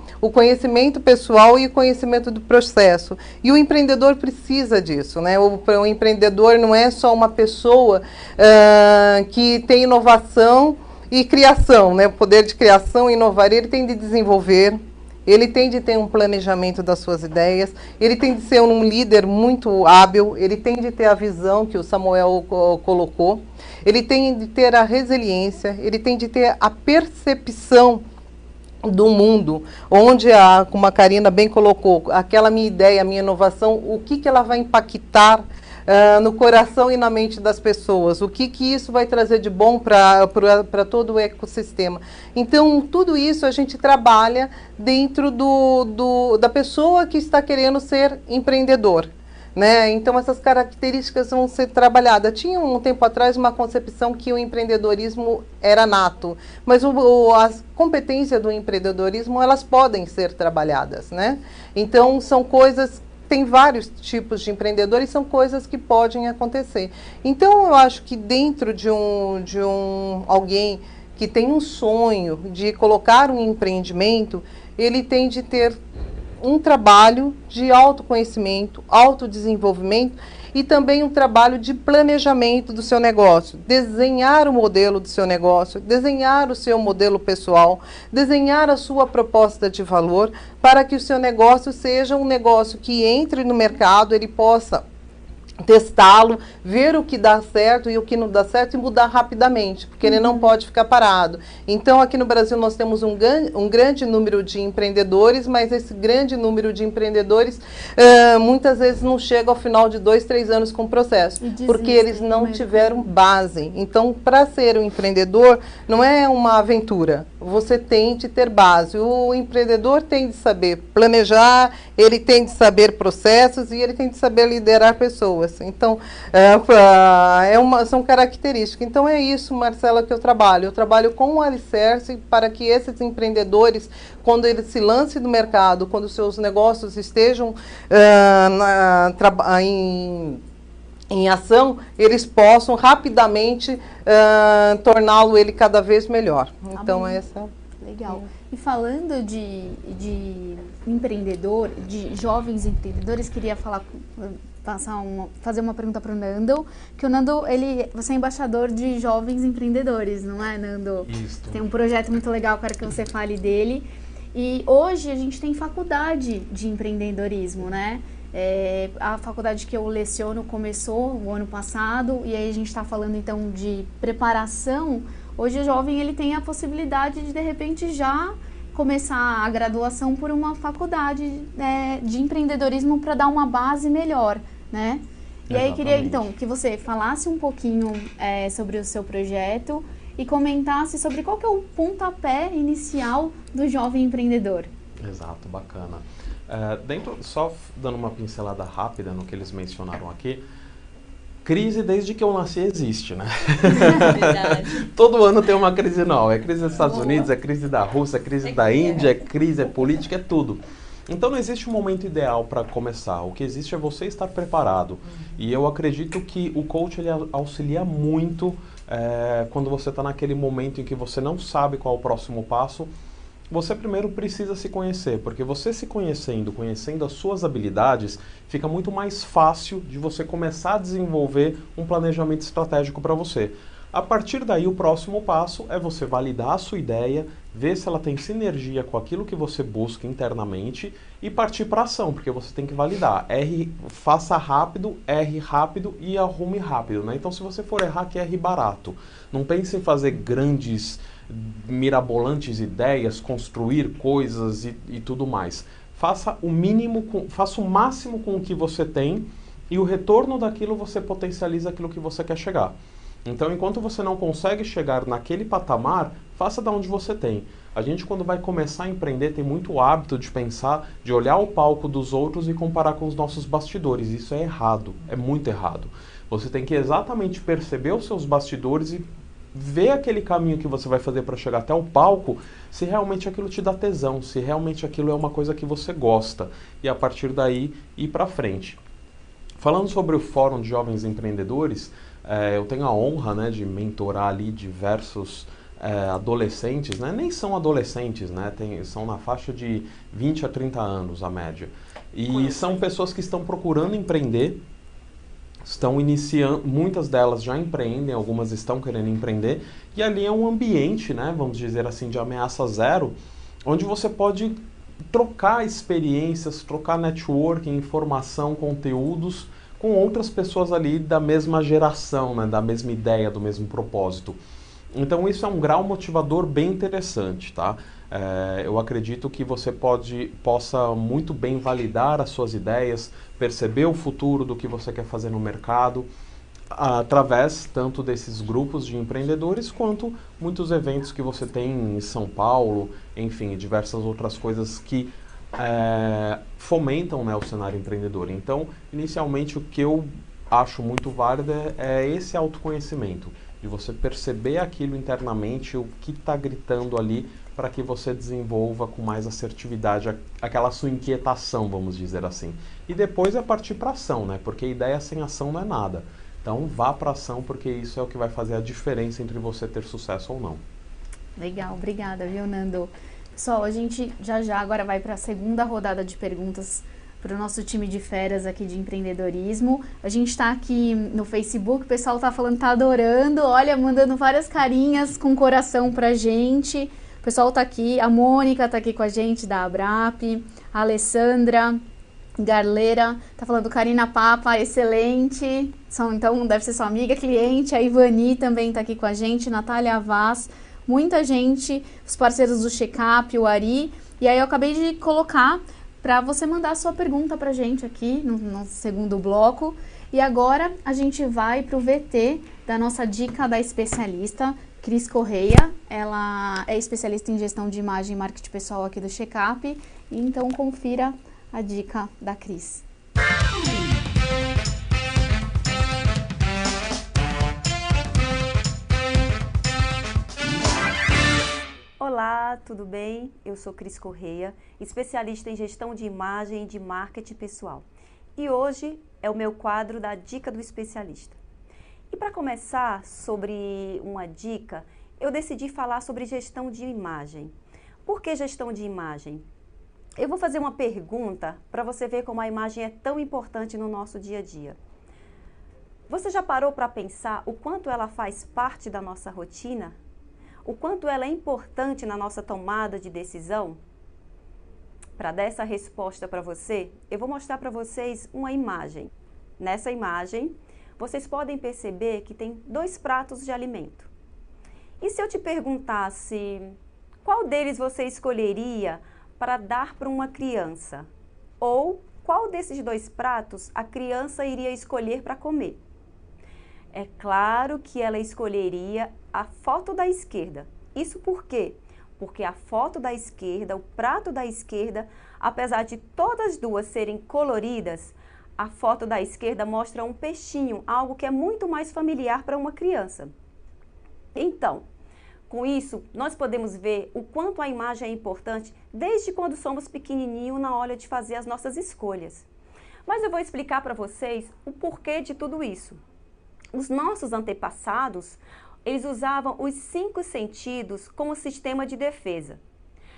pessoal e o conhecimento do processo. E o empreendedor precisa disso, né? O empreendedor não é só uma pessoa que tem inovação e criação, né? O poder de criação e inovar, ele tem de desenvolver, ele tem de ter um planejamento das suas ideias, ele tem de ser um líder muito hábil, ele tem de ter a visão que o Samuel colocou, ele tem de ter a resiliência, ele tem de ter a percepção do mundo, onde, como a Karina bem colocou, aquela minha ideia, a minha inovação, o que ela vai impactar no coração e na mente das pessoas, o que isso vai trazer de bom para todo o ecossistema. Então, tudo isso a gente trabalha dentro da pessoa que está querendo ser empreendedor, né? Então essas características vão ser trabalhadas. Tinha um tempo atrás uma concepção que o empreendedorismo era nato, mas as competências do empreendedorismo, elas podem ser trabalhadas, né? Então são coisas, tem vários tipos de empreendedores, são coisas que podem acontecer. Então eu acho que dentro de alguém que tem um sonho de colocar um empreendimento, ele tem de ter um trabalho de autoconhecimento, autodesenvolvimento e também um trabalho de planejamento do seu negócio. Desenhar o modelo do seu negócio, desenhar o seu modelo pessoal, desenhar a sua proposta de valor para que o seu negócio seja um negócio que entre no mercado, ele possa testá-lo, ver o que dá certo e o que não dá certo e mudar rapidamente, porque ele não pode ficar parado. Então, aqui no Brasil nós temos um grande número de empreendedores, mas esse grande número de empreendedores muitas vezes não chega ao final de 2, 3 anos com o processo, porque eles não tiveram base. Então, para ser um empreendedor, não é uma aventura, você tem de ter base. O empreendedor tem de saber planejar, ele tem de saber processos e ele tem de saber liderar pessoas. Então, são características. Então, é isso, Marcela, que eu trabalho. Eu trabalho com um alicerce para que esses empreendedores, quando eles se lancem no mercado, quando seus negócios estejam em ação, eles possam rapidamente torná-lo ele cada vez melhor. Então, essa... Legal. E falando de empreendedor, de jovens empreendedores, queria fazer uma pergunta para o Nando, que o Nando, você é embaixador de jovens empreendedores, não é, Nando? Isso. Tem um projeto muito legal, quero que você fale dele. E hoje a gente tem faculdade de empreendedorismo, né? A faculdade que eu leciono começou o ano passado, e aí a gente está falando então de preparação. Hoje o jovem ele tem a possibilidade de repente já começar a graduação por uma faculdade de empreendedorismo para dar uma base melhor, né? E aí queria então que você falasse um pouquinho sobre o seu projeto e comentasse sobre qual que é o pontapé inicial do jovem empreendedor. Exato, bacana. Só dando uma pincelada rápida no que eles mencionaram aqui, crise desde que eu nasci existe, né? Verdade. Todo ano tem uma crise nova. É crise dos Estados Unidos, é crise da Rússia, é crise da Índia, é crise, é política, é tudo. Então não existe um momento ideal para começar. O que existe é você estar preparado. E eu acredito que o coach ele auxilia muito quando você está naquele momento em que você não sabe qual é o próximo passo. Você primeiro precisa se conhecer, porque você se conhecendo as suas habilidades, fica muito mais fácil de você começar a desenvolver um planejamento estratégico para você. A partir daí, o próximo passo é você validar a sua ideia, ver se ela tem sinergia com aquilo que você busca internamente e partir para ação, porque você tem que validar. Faça rápido, erre rápido e arrume rápido, né? Então, se você for errar, que erre barato. Não pense em fazer grandes, mirabolantes ideias, construir coisas e tudo mais. Faça o máximo com o que você tem e o retorno daquilo você potencializa aquilo que você quer chegar. Então, enquanto você não consegue chegar naquele patamar, faça da onde você tem. A gente, quando vai começar a empreender, tem muito hábito de pensar, de olhar o palco dos outros e comparar com os nossos bastidores. Isso é errado, é muito errado. Você tem que exatamente perceber os seus bastidores e ver aquele caminho que você vai fazer para chegar até o palco, se realmente aquilo te dá tesão, se realmente aquilo é uma coisa que você gosta. E a partir daí, ir para frente. Falando sobre o Fórum de Jovens Empreendedores, eu tenho a honra, né, de mentorar ali diversos adolescentes, né? Nem são adolescentes, né? São na faixa de 20 a 30 anos, a média. E são pessoas que estão procurando empreender, estão iniciando, muitas delas já empreendem, algumas estão querendo empreender, e ali é um ambiente, né, vamos dizer assim, de ameaça zero, onde você pode trocar experiências, trocar networking, informação, conteúdos com outras pessoas ali da mesma geração, né, da mesma ideia, do mesmo propósito. Então isso é um grau motivador bem interessante, tá? Eu acredito que você possa muito bem validar as suas ideias, perceber o futuro do que você quer fazer no mercado, através tanto desses grupos de empreendedores, quanto muitos eventos que você tem em São Paulo, enfim, diversas outras coisas que fomentam, né, o cenário empreendedor. Então, inicialmente, o que eu acho muito válido é esse autoconhecimento, de você perceber aquilo internamente, o que está gritando ali, para que você desenvolva com mais assertividade aquela sua inquietação, vamos dizer assim. E depois é partir para ação, né? Porque ideia sem ação não é nada. Então vá para ação, porque isso é o que vai fazer a diferença entre você ter sucesso ou não. Legal, obrigada, viu, Nando? Pessoal, a gente já agora vai para a segunda rodada de perguntas para o nosso time de feras aqui de empreendedorismo. A gente está aqui no Facebook, o pessoal está falando que está adorando, olha, mandando várias carinhas com coração pra gente. O pessoal está aqui, a Mônica está aqui com a gente, da Abrap, a Alessandra Garleira, está falando Karina Papa, excelente. Então, deve ser sua amiga, cliente. A Ivani também está aqui com a gente, Natália Vaz, muita gente, os parceiros do Checkup, o Ari. E aí eu acabei de colocar para você mandar a sua pergunta para a gente aqui no segundo bloco. E agora a gente vai para o VT da nossa dica da especialista, Cris Correia. Ela é especialista em gestão de imagem e marketing pessoal aqui do Checkup. Então confira a dica da Cris. Olá, tudo bem? Eu sou Cris Correia, especialista em gestão de imagem e de marketing pessoal. E hoje é o meu quadro da Dica do Especialista. E para começar sobre uma dica, eu decidi falar sobre gestão de imagem. Por que gestão de imagem? Eu vou fazer uma pergunta para você ver como a imagem é tão importante no nosso dia a dia. Você já parou para pensar o quanto ela faz parte da nossa rotina? O quanto ela é importante na nossa tomada de decisão? Para dar essa resposta para você, eu vou mostrar para vocês uma imagem. Nessa imagem, vocês podem perceber que tem 2 pratos de alimento. E se eu te perguntasse qual deles você escolheria para dar para uma criança? Ou qual desses 2 pratos a criança iria escolher para comer? É claro que ela escolheria a foto da esquerda. Isso por quê? Porque a foto da esquerda, o prato da esquerda, apesar de todas as duas serem coloridas, a foto da esquerda mostra um peixinho, algo que é muito mais familiar para uma criança. Então, com isso, nós podemos ver o quanto a imagem é importante desde quando somos pequenininhos na hora de fazer as nossas escolhas. Mas eu vou explicar para vocês o porquê de tudo isso. Os nossos antepassados, eles usavam os 5 sentidos como sistema de defesa.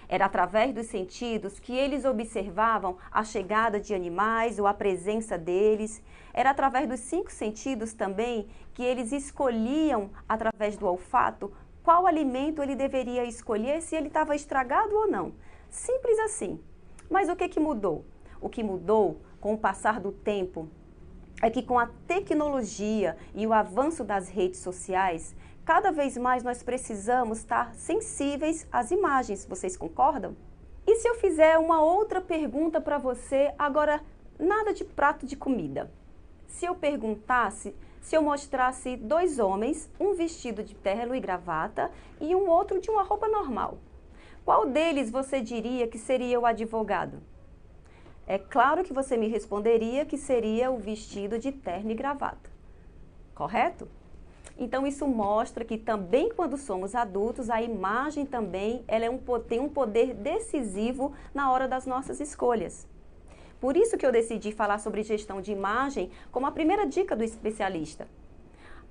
Era através dos sentidos que eles observavam a chegada de animais ou a presença deles. Era através dos 5 sentidos também que eles escolhiam, através do olfato, qual alimento ele deveria escolher, se ele estava estragado ou não. Simples assim. Mas o que mudou? O que mudou com o passar do tempo é que com a tecnologia e o avanço das redes sociais, cada vez mais nós precisamos estar sensíveis às imagens. Vocês concordam? E se eu fizer uma outra pergunta para você, agora nada de prato de comida. Se eu mostrasse 2 homens, um vestido de terno e gravata e um outro de uma roupa normal, qual deles você diria que seria o advogado? É claro que você me responderia que seria o vestido de terno e gravata, correto? Então isso mostra que também quando somos adultos, a imagem também tem um poder decisivo na hora das nossas escolhas. Por isso que eu decidi falar sobre gestão de imagem como a primeira dica do especialista.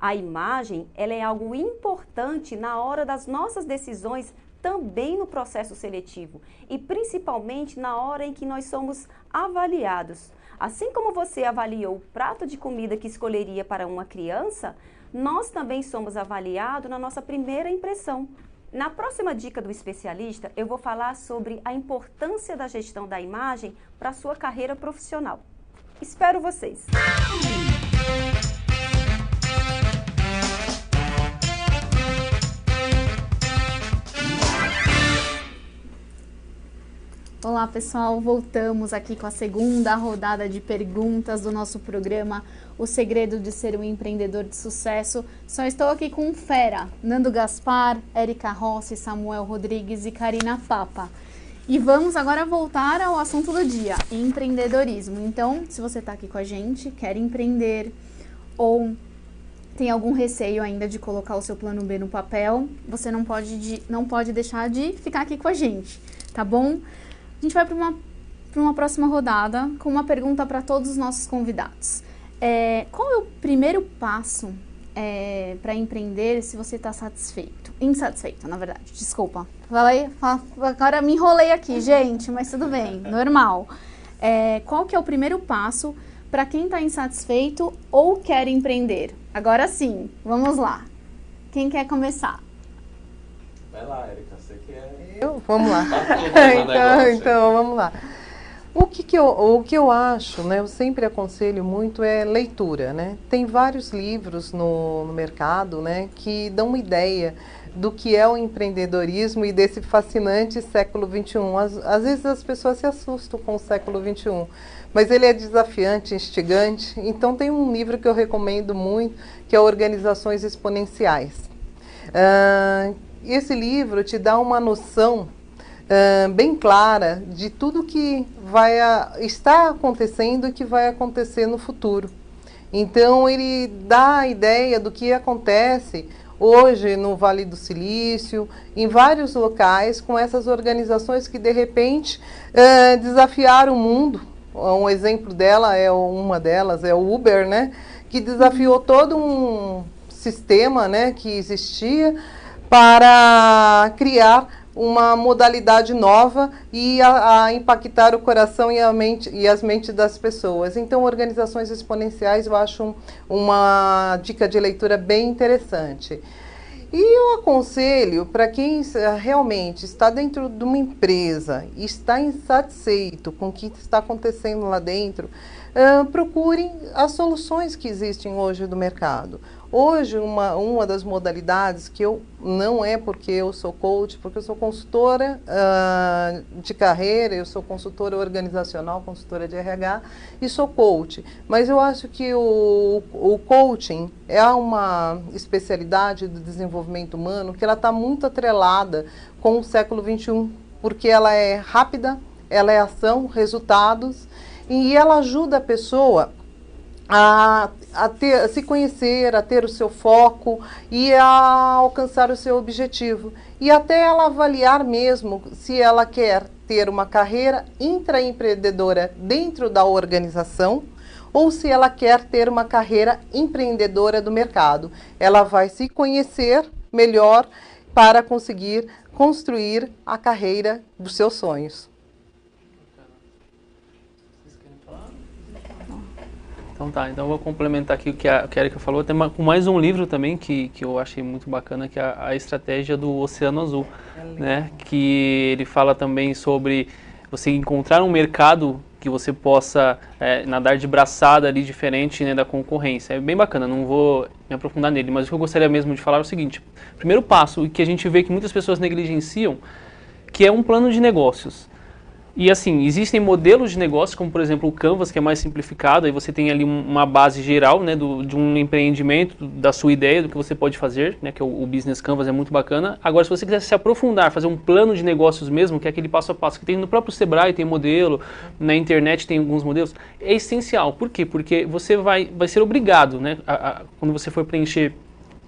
A imagem, ela é algo importante na hora das nossas decisões, também no processo seletivo e principalmente na hora em que nós somos avaliados. Assim como você avaliou o prato de comida que escolheria para uma criança, nós também somos avaliados na nossa primeira impressão. Na próxima dica do especialista, eu vou falar sobre a importância da gestão da imagem para a sua carreira profissional. Espero vocês! Olá pessoal, voltamos aqui com a segunda rodada de perguntas do nosso programa O Segredo de Ser um Empreendedor de Sucesso. Só estou aqui com fera, Nando Gaspar, Érica Rossi, Samuel Rodrigues e Karina Papa. E vamos agora voltar ao assunto do dia, empreendedorismo. Então, se você está aqui com a gente, quer empreender ou tem algum receio ainda de colocar o seu plano B no papel, você não pode deixar de ficar aqui com a gente, tá bom? A gente vai para uma próxima rodada com uma pergunta para todos os nossos convidados. Qual é o primeiro passo para empreender se você está insatisfeito, na verdade, desculpa. Agora me enrolei aqui, gente, mas tudo bem, normal. Qual que é o primeiro passo para quem está insatisfeito ou quer empreender? Agora sim, vamos lá. Quem quer começar? Vai lá, Érica, você que é... Eu? Vamos lá. então, vamos lá. O que eu acho, né, eu sempre aconselho muito é leitura, né? Tem vários livros no mercado, né, que dão uma ideia do que é o empreendedorismo e desse fascinante século XXI. Às vezes as pessoas se assustam com o século XXI, mas ele é desafiante, instigante. Então tem um livro que eu recomendo muito, que é Organizações Exponenciais. Esse livro te dá uma noção bem clara de tudo que está acontecendo e que vai acontecer no futuro. Então ele dá a ideia do que acontece hoje no Vale do Silício, em vários locais, com essas organizações que de repente desafiaram o mundo. Um exemplo uma delas é o Uber, né, que desafiou todo um sistema, né, que existia para criar uma modalidade nova e a impactar o coração e as mentes das pessoas. Então, Organizações Exponenciais eu acho uma dica de leitura bem interessante. E eu aconselho para quem realmente está dentro de uma empresa e está insatisfeito com o que está acontecendo lá dentro, procurem as soluções que existem hoje no mercado. Hoje, uma das modalidades que não é porque eu sou coach, porque eu sou consultora de carreira, eu sou consultora organizacional, consultora de RH e sou coach. Mas eu acho que o coaching é uma especialidade do desenvolvimento humano que ela está muito atrelada com o século XXI, porque ela é rápida, ela é ação, resultados, e ela ajuda a pessoa a se conhecer, a ter o seu foco e a alcançar o seu objetivo. E até ela avaliar mesmo se ela quer ter uma carreira intraempreendedora dentro da organização ou se ela quer ter uma carreira empreendedora do mercado. Ela vai se conhecer melhor para conseguir construir a carreira dos seus sonhos. Então tá, então eu vou complementar aqui o que a Érica falou, tem com mais um livro também que eu achei muito bacana, que é a Estratégia do Oceano Azul, né? Que ele fala também sobre você encontrar um mercado que você possa nadar de braçada ali diferente, né, da concorrência. É bem bacana, não vou me aprofundar nele, mas o que eu gostaria mesmo de falar é o seguinte: primeiro passo, que a gente vê que muitas pessoas negligenciam, que é um plano de negócios. E assim, existem modelos de negócio, como por exemplo o Canvas, que é mais simplificado, aí você tem ali uma base geral, né, de um empreendimento, da sua ideia, do que você pode fazer, né, que é o Business Canvas, é muito bacana. Agora, se você quiser se aprofundar, fazer um plano de negócios mesmo, que é aquele passo a passo que tem no próprio Sebrae, tem modelo, na internet tem alguns modelos, é essencial. Por quê? Porque você vai ser obrigado, né, quando você for preencher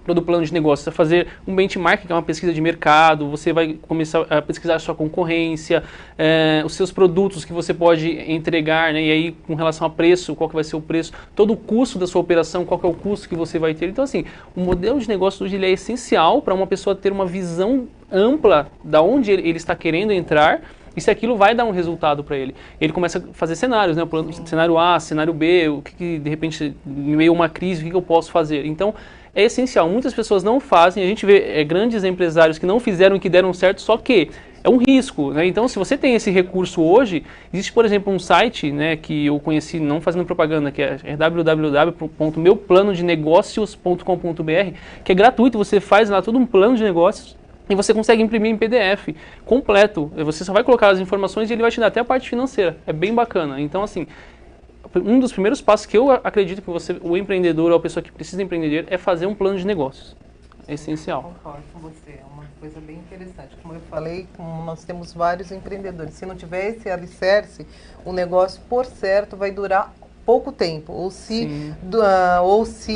todo o plano de negócio, a fazer um benchmark, que é uma pesquisa de mercado, você vai começar a pesquisar a sua concorrência, os seus produtos que você pode entregar, né, e aí com relação a preço, qual que vai ser o preço, todo o custo da sua operação, qual que é o custo que você vai ter. Então assim, o modelo de negócio hoje ele é essencial para uma pessoa ter uma visão ampla da onde ele está querendo entrar, e se aquilo vai dar um resultado para ele. Ele começa a fazer cenários, né? Cenário A, cenário B, o que de repente, em meio a uma crise, o que eu posso fazer? Então, é essencial. Muitas pessoas não fazem, a gente vê grandes empresários que não fizeram e que deram certo, só que é um risco, né? Então, se você tem esse recurso hoje, existe, por exemplo, um site, né, que eu conheci, não fazendo propaganda, que é www.meuplanodenegocios.com.br, que é gratuito, você faz lá todo um plano de negócios, e você consegue imprimir em PDF completo. Você só vai colocar as informações e ele vai te dar até a parte financeira. É bem bacana. Então, assim, um dos primeiros passos que eu acredito que o empreendedor ou a pessoa que precisa empreender é fazer um plano de negócios. é essencial. Concordo com você, é uma coisa bem interessante. Como eu falei, nós temos vários empreendedores. Se não tiver esse alicerce, o negócio, por certo, vai durar pouco tempo. Ou se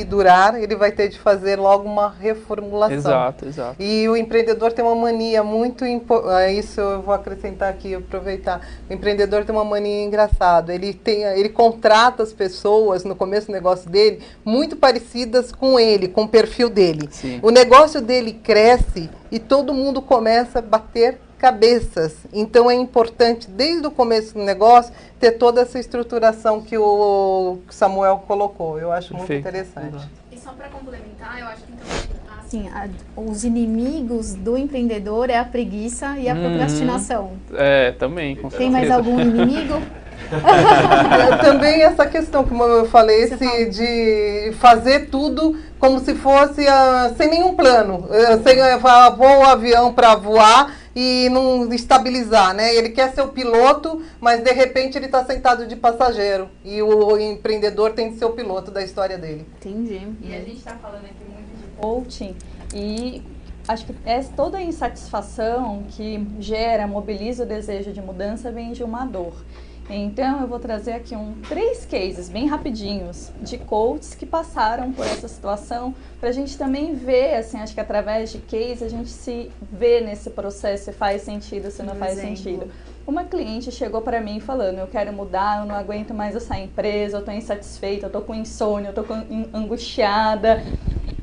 durar, ele vai ter de fazer logo uma reformulação. Exato. E o empreendedor tem uma mania muito importante, isso eu vou acrescentar aqui, aproveitar. O empreendedor tem uma mania engraçada. Ele contrata as pessoas no começo do negócio dele muito parecidas com ele, com o perfil dele. Sim. O negócio dele cresce e todo mundo começa a bater cabeças. Então é importante, desde o começo do negócio, ter toda essa estruturação que o Samuel colocou. Eu acho muito interessante. Exato. E só para complementar, eu acho que então, assim, os inimigos do empreendedor é a preguiça e a procrastinação. Também, com Tem certeza. mais algum inimigo? Também essa questão, como eu falei, de fazer tudo como se fosse sem nenhum plano. Vou o avião para voar e não estabilizar, né? Ele quer ser o piloto, mas de repente ele está sentado de passageiro. E o empreendedor tem que ser o piloto da história dele. Entendi. E a gente está falando aqui muito de coaching e acho que toda a insatisfação que gera, mobiliza o desejo de mudança vem de uma dor. Então, eu vou trazer aqui 3 cases bem rapidinhos de coaches que passaram por essa situação para a gente também ver, assim, acho que através de case a gente se vê nesse processo se faz sentido, se não faz sentido. Uma cliente chegou para mim falando, eu quero mudar, eu não aguento mais essa empresa, eu estou insatisfeita, eu estou com insônia, eu estou angustiada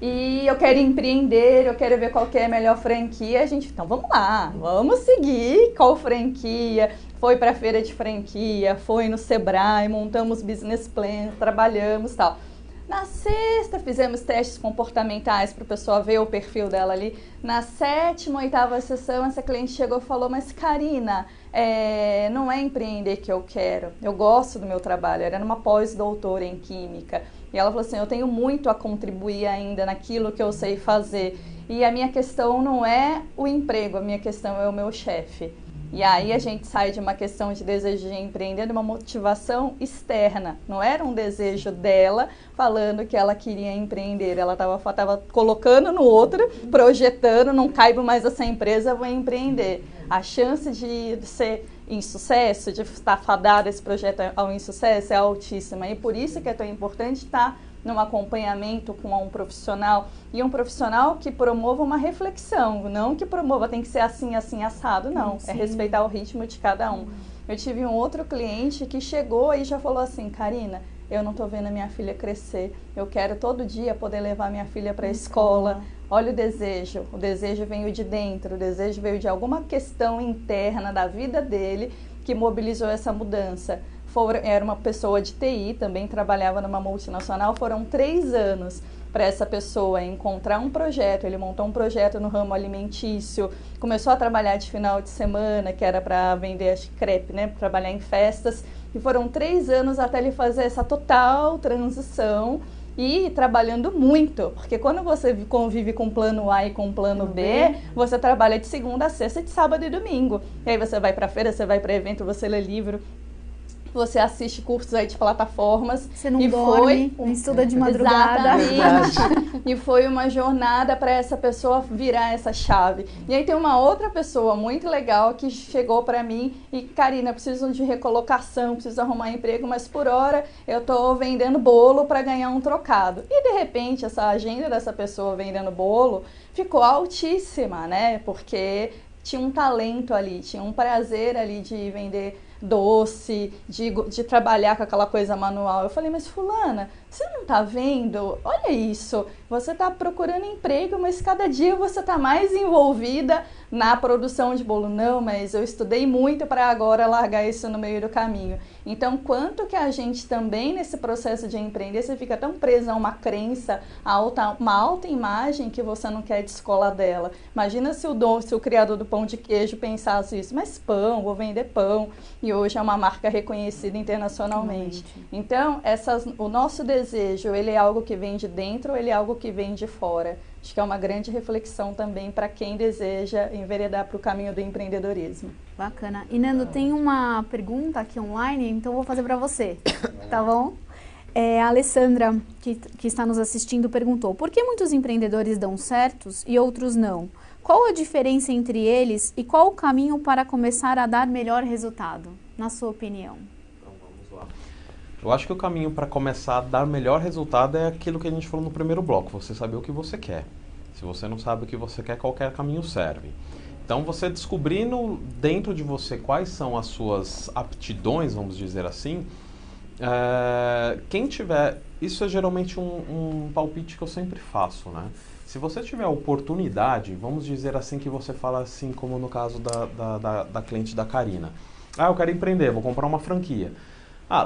e eu quero empreender, eu quero ver qual que é a melhor franquia. Então vamos lá, vamos seguir qual franquia. Foi para a feira de franquia, foi no Sebrae, montamos business plan, trabalhamos e tal. Na sexta, fizemos testes comportamentais para o pessoal ver o perfil dela ali. Na 7ª, 8ª sessão, essa cliente chegou e falou, mas Karina, não é empreender que eu quero, eu gosto do meu trabalho, era numa pós-doutora em Química. E ela falou assim, eu tenho muito a contribuir ainda naquilo que eu sei fazer. E a minha questão não é o emprego, a minha questão é o meu chefe. E aí a gente sai de uma questão de desejo de empreender, de uma motivação externa. Não era um desejo dela falando que ela queria empreender. Ela estava colocando no outro, projetando, não caibo mais essa empresa, vou empreender. A chance de ser insucesso, de estar fadada esse projeto ao insucesso é altíssima. E por isso que é tão importante estar num acompanhamento com um profissional, e um profissional que promova uma reflexão, não que promova, tem que ser assim, assim, assado, não. Sim. É respeitar o ritmo de cada um. Eu tive um outro cliente que chegou e já falou assim, Karina, eu não estou vendo a minha filha crescer, eu quero todo dia poder levar minha filha para a escola. Olha o desejo veio de dentro, o desejo veio de alguma questão interna da vida dele que mobilizou essa mudança. Era uma pessoa de TI, também trabalhava numa multinacional, foram 3 anos para essa pessoa encontrar um projeto. Ele montou um projeto no ramo alimentício, começou a trabalhar de final de semana, que era para vender crepe, né, para trabalhar em festas, e foram 3 anos até ele fazer essa total transição e trabalhando muito, porque quando você convive com plano A e com plano B, você trabalha de segunda a sexta, de sábado e domingo. E aí você vai para feira, você vai para evento, você lê livro, você assiste cursos aí de plataformas. Você não dorme, não estuda de madrugada. Exatamente. E foi uma jornada para essa pessoa virar essa chave. E aí tem uma outra pessoa muito legal que chegou para mim e, Karina, eu preciso de recolocação, preciso arrumar emprego, mas por hora eu estou vendendo bolo para ganhar um trocado. E de repente essa agenda dessa pessoa vendendo bolo ficou altíssima, né? Porque tinha um talento ali, tinha um prazer ali de vender doce, de trabalhar com aquela coisa manual. Eu falei, mas fulana, você não tá vendo? Olha isso, você tá procurando emprego, mas cada dia você tá mais envolvida na produção de bolo. Não, mas eu estudei muito para agora largar isso no meio do caminho. Então, quanto que a gente também, nesse processo de empreender, você fica tão presa a uma crença, uma alta imagem que você não quer descolar dela. Imagina se o criador do pão de queijo pensasse isso, mas pão, vou vender pão, e hoje é uma marca reconhecida internacionalmente. Então, o nosso desejo, ele é algo que vem de dentro ou ele é algo que vem de fora? Acho que é uma grande reflexão também para quem deseja enveredar para o caminho do empreendedorismo. Bacana. E Nando, tem uma pergunta aqui online, então vou fazer para você, tá bom? A Alessandra, que está nos assistindo, perguntou: por que muitos empreendedores dão certos e outros não? Qual a diferença entre eles e qual o caminho para começar a dar melhor resultado, na sua opinião? Então vamos lá. Eu acho que o caminho para começar a dar melhor resultado é aquilo que a gente falou no primeiro bloco, você saber o que você quer. Se você não sabe o que você quer, qualquer caminho serve. Então você descobrindo dentro de você quais são as suas aptidões, vamos dizer assim, quem tiver, isso é geralmente um palpite que eu sempre faço, né? Se você tiver a oportunidade, vamos dizer assim, que você fala assim, como no caso da cliente da Karina. Eu quero empreender, vou comprar uma franquia.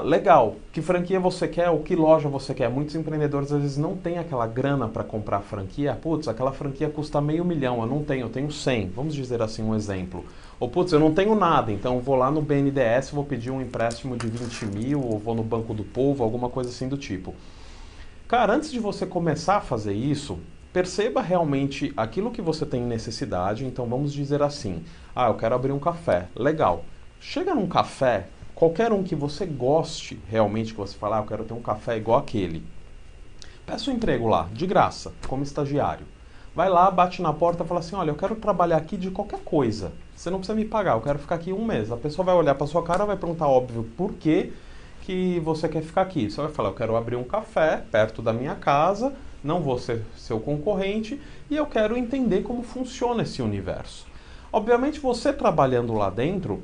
Legal, que franquia você quer ou que loja você quer? Muitos empreendedores às vezes não têm aquela grana para comprar franquia. Putz, aquela franquia custa $500 mil, eu tenho 100, vamos dizer assim um exemplo. Ou putz, eu não tenho nada, então eu vou lá no BNDES, vou pedir um empréstimo de 20 mil, ou vou no Banco do Povo, alguma coisa assim do tipo. Cara, antes de você começar a fazer isso, perceba realmente aquilo que você tem necessidade. Então vamos dizer assim, eu quero abrir um café, legal. Chega num café, qualquer um que você goste realmente, que você fala, eu quero ter um café igual aquele. Peça um emprego lá, de graça, como estagiário. Vai lá, bate na porta e fala assim, olha, eu quero trabalhar aqui de qualquer coisa. Você não precisa me pagar, eu quero ficar aqui 1 mês. A pessoa vai olhar para sua cara e vai perguntar, óbvio, por que você quer ficar aqui? Você vai falar, eu quero abrir um café perto da minha casa, não vou ser seu concorrente e eu quero entender como funciona esse universo. Obviamente, você trabalhando lá dentro,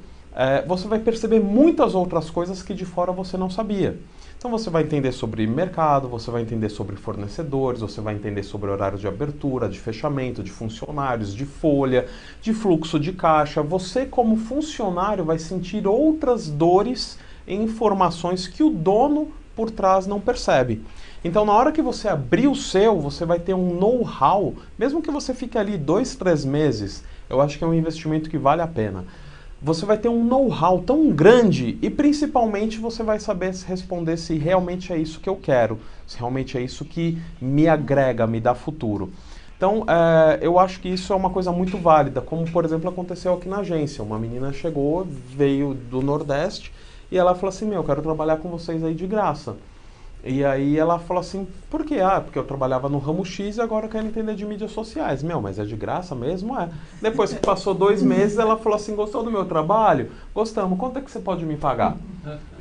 você vai perceber muitas outras coisas que de fora você não sabia. Então você vai entender sobre mercado, você vai entender sobre fornecedores, você vai entender sobre horário de abertura, de fechamento, de funcionários, de folha, de fluxo de caixa. Você como funcionário vai sentir outras dores e informações que o dono por trás não percebe. Então na hora que você abrir o seu, você vai ter um know-how, mesmo que você fique ali 2, 3 meses, eu acho que é um investimento que vale a pena. Você vai ter um know-how tão grande e principalmente você vai saber responder se realmente é isso que eu quero, se realmente é isso que me agrega, me dá futuro. Então, eu acho que isso é uma coisa muito válida, como por exemplo aconteceu aqui na agência. Uma menina chegou, veio do Nordeste e ela falou assim, eu quero trabalhar com vocês aí de graça. E aí ela falou assim, por quê? Porque eu trabalhava no ramo X e agora eu quero entender de mídias sociais. Mas é de graça mesmo? Depois que passou 2 meses, ela falou assim, gostou do meu trabalho? Gostamos, quanto é que você pode me pagar?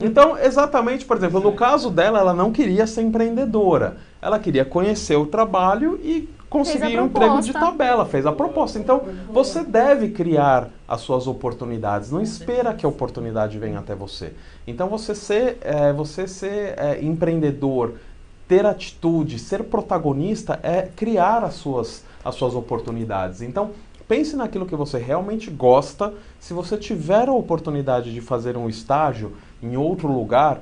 Então, exatamente, por exemplo, no caso dela, ela não queria ser empreendedora. Ela queria conhecer o trabalho e conseguir um emprego de tabela, fez a proposta. Então, você deve criar as suas oportunidades, não espera que a oportunidade venha até você. Então, você ser empreendedor, ter atitude, ser protagonista é criar as suas oportunidades. Então, pense naquilo que você realmente gosta. Se você tiver a oportunidade de fazer um estágio em outro lugar,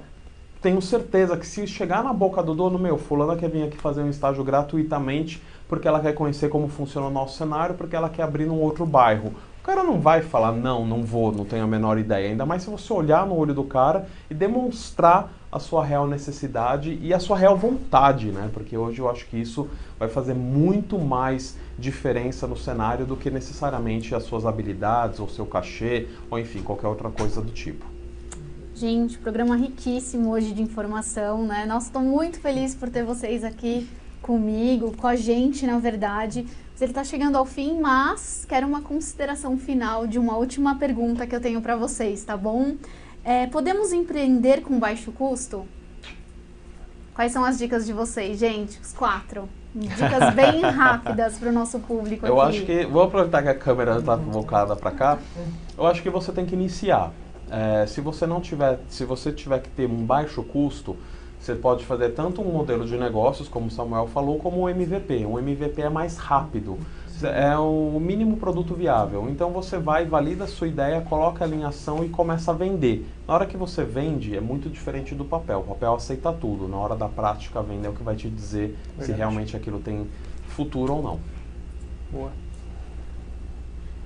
tenho certeza que se chegar na boca do dono, fulana quer vir aqui fazer um estágio gratuitamente porque ela quer conhecer como funciona o nosso cenário, porque ela quer abrir num outro bairro. O cara não vai falar, não vou, não tenho a menor ideia. Ainda mais se você olhar no olho do cara e demonstrar a sua real necessidade e a sua real vontade, né? Porque hoje eu acho que isso vai fazer muito mais diferença no cenário do que necessariamente as suas habilidades, ou seu cachê, ou enfim, qualquer outra coisa do tipo. Gente, programa riquíssimo hoje de informação, né? Nossa, estou muito feliz por ter vocês aqui comigo, com a gente, na verdade. Ele está chegando ao fim, mas quero uma consideração final de uma última pergunta que eu tenho para vocês, tá bom? Podemos empreender com baixo custo? Quais são as dicas de vocês, gente? Os 4. Dicas bem rápidas para o nosso público aqui. Eu acho que, vou aproveitar que a câmera está voltada para cá, eu acho que você tem que iniciar. Se você tiver que ter um baixo custo, você pode fazer tanto um modelo de negócios, como o Samuel falou, como o MVP. O MVP é mais rápido, é o mínimo produto viável. Então você vai, valida a sua ideia, coloca ela em ação e começa a vender. Na hora que você vende, é muito diferente do papel. O papel aceita tudo. Na hora da prática, a venda é o que vai te dizer se realmente aquilo tem futuro ou não. Boa.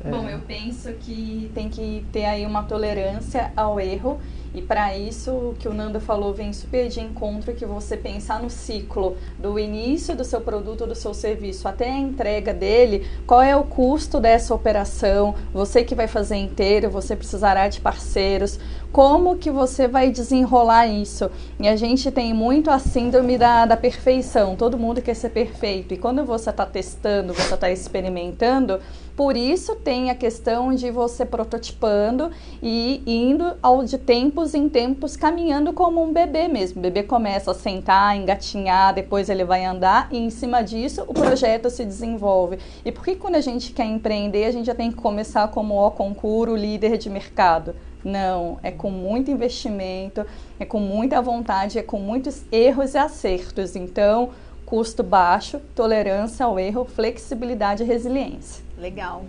Bom, eu penso que tem que ter aí uma tolerância ao erro E para isso, o que o Nando falou vem super de encontro, que você pensar no ciclo do início do seu produto, do seu serviço, até a entrega dele, qual é o custo dessa operação, você que vai fazer inteiro, você precisará de parceiros, como que você vai desenrolar isso? E a gente tem muito a síndrome da perfeição, todo mundo quer ser perfeito, e quando você está testando, você está experimentando, por isso tem a questão de você prototipando e indo de tempos em tempos, caminhando como um bebê mesmo. O bebê começa a sentar, engatinhar, depois ele vai andar e em cima disso o projeto se desenvolve. E por que quando a gente quer empreender, a gente já tem que começar como o concurso líder de mercado? Não, é com muito investimento, é com muita vontade, é com muitos erros e acertos. Então, custo baixo, tolerância ao erro, flexibilidade e resiliência. Legal.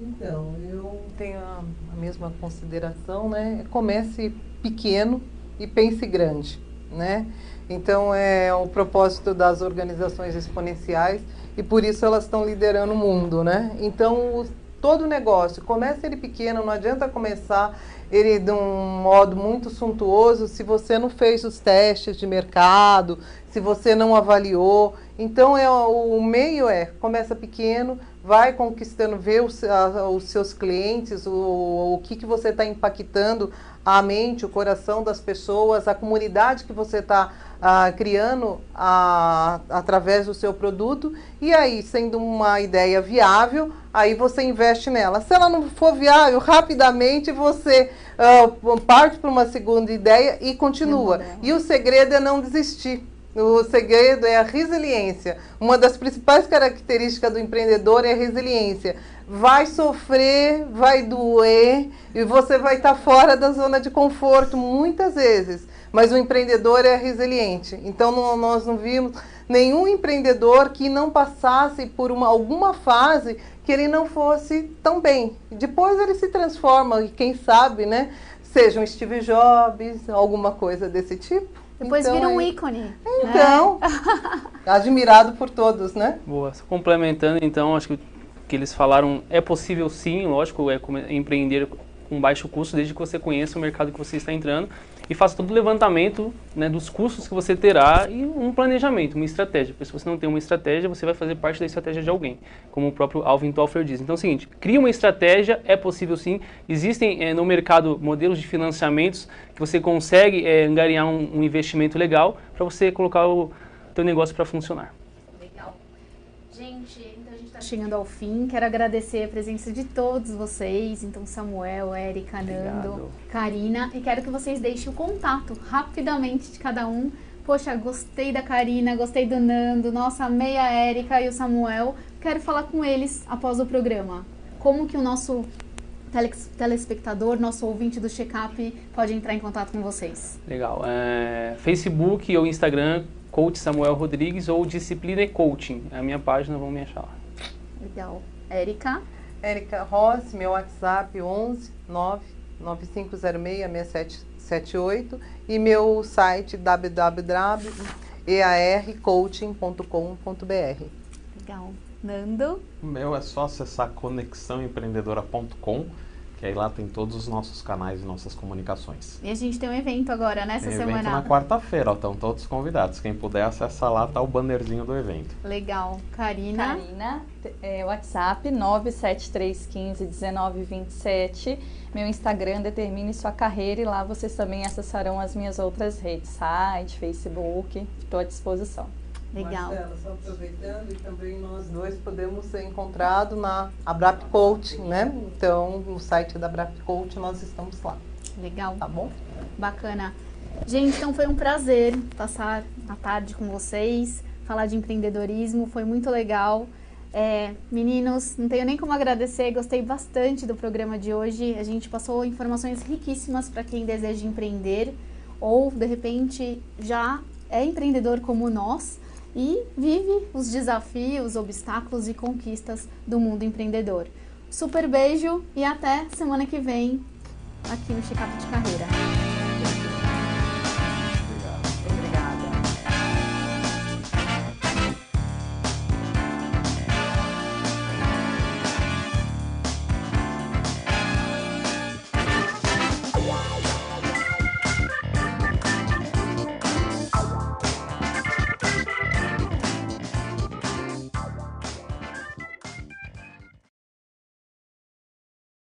Então, eu tenho a mesma consideração, né? Comece pequeno e pense grande, né? Então, é o propósito das organizações exponenciais e por isso elas estão liderando o mundo, né? Então, todo negócio, comece ele pequeno, não adianta começar ele de um modo muito suntuoso se você não fez os testes de mercado, se você não avaliou. Então, o meio começa pequeno, vai conquistando, vê os seus clientes, o que você está impactando a mente, o coração das pessoas, a comunidade que você está criando através do seu produto. E aí, sendo uma ideia viável, aí você investe nela. Se ela não for viável, rapidamente você parte para uma segunda ideia e continua. E o segredo é não desistir. O segredo é a resiliência. Uma das principais características do empreendedor é a resiliência. Vai sofrer, vai doer e você vai estar fora da zona de conforto muitas vezes. Mas o empreendedor é resiliente. Então nós não vimos nenhum empreendedor que não passasse por alguma fase que ele não fosse tão bem. Depois ele se transforma e quem sabe, né, seja um Steve Jobs, alguma coisa desse tipo. Depois então, vira um ícone. Então, admirado por todos, né? Boa. Complementando, então, acho que eles falaram, é possível sim, lógico, empreender com baixo custo, desde que você conheça o mercado que você está entrando e faça todo o levantamento, né, dos custos que você terá e um planejamento, uma estratégia. Porque se você não tem uma estratégia, você vai fazer parte da estratégia de alguém, como o próprio Alvin Toffler diz. Então é o seguinte, cria uma estratégia, é possível sim. Existem no mercado modelos de financiamentos que você consegue angariar um investimento legal para você colocar o teu negócio para funcionar. Legal. Gente, então a gente está chegando ao fim. Quero agradecer a presença de todos vocês. Então, Samuel, Érica, Nando, Karina. E quero que vocês deixem o contato rapidamente de cada um. Poxa, gostei da Karina, gostei do Nando. Nossa, amei a Érica e o Samuel. Quero falar com eles após o programa. Como que o nosso telespectador, nosso ouvinte do Checkup pode entrar em contato com vocês? Legal. Facebook ou Instagram, Coach Samuel Rodrigues ou Disciplina e Coaching. É a minha página, vão me achar lá. Legal. Érica? Érica Rossi, meu WhatsApp 11 995066778 e meu site www.earcoaching.com.br. Legal. Nando? O meu é só acessar conexãoempreendedora.com, que aí lá tem todos os nossos canais e nossas comunicações. E a gente tem um evento agora, nessa semana. Evento na quarta-feira, estão todos convidados. Quem puder acessar lá, tá o bannerzinho do evento. Legal. Karina? Karina, WhatsApp 973151927. Meu Instagram, Determine Sua Carreira, e lá vocês também acessarão as minhas outras redes, site, Facebook, estou à disposição. Legal. Marcela, só aproveitando, e também nós dois podemos ser encontrados na Abrap Coaching, né? Então, no site da Abrap Coaching nós estamos lá. Legal. Tá bom? Bacana. Gente, então foi um prazer passar a tarde com vocês, falar de empreendedorismo, foi muito legal. Meninos, não tenho nem como agradecer, gostei bastante do programa de hoje. A gente passou informações riquíssimas para quem deseja empreender ou, de repente, já é empreendedor como nós e vive os desafios, obstáculos e conquistas do mundo empreendedor. Super beijo e até semana que vem aqui no Checkup de Carreira.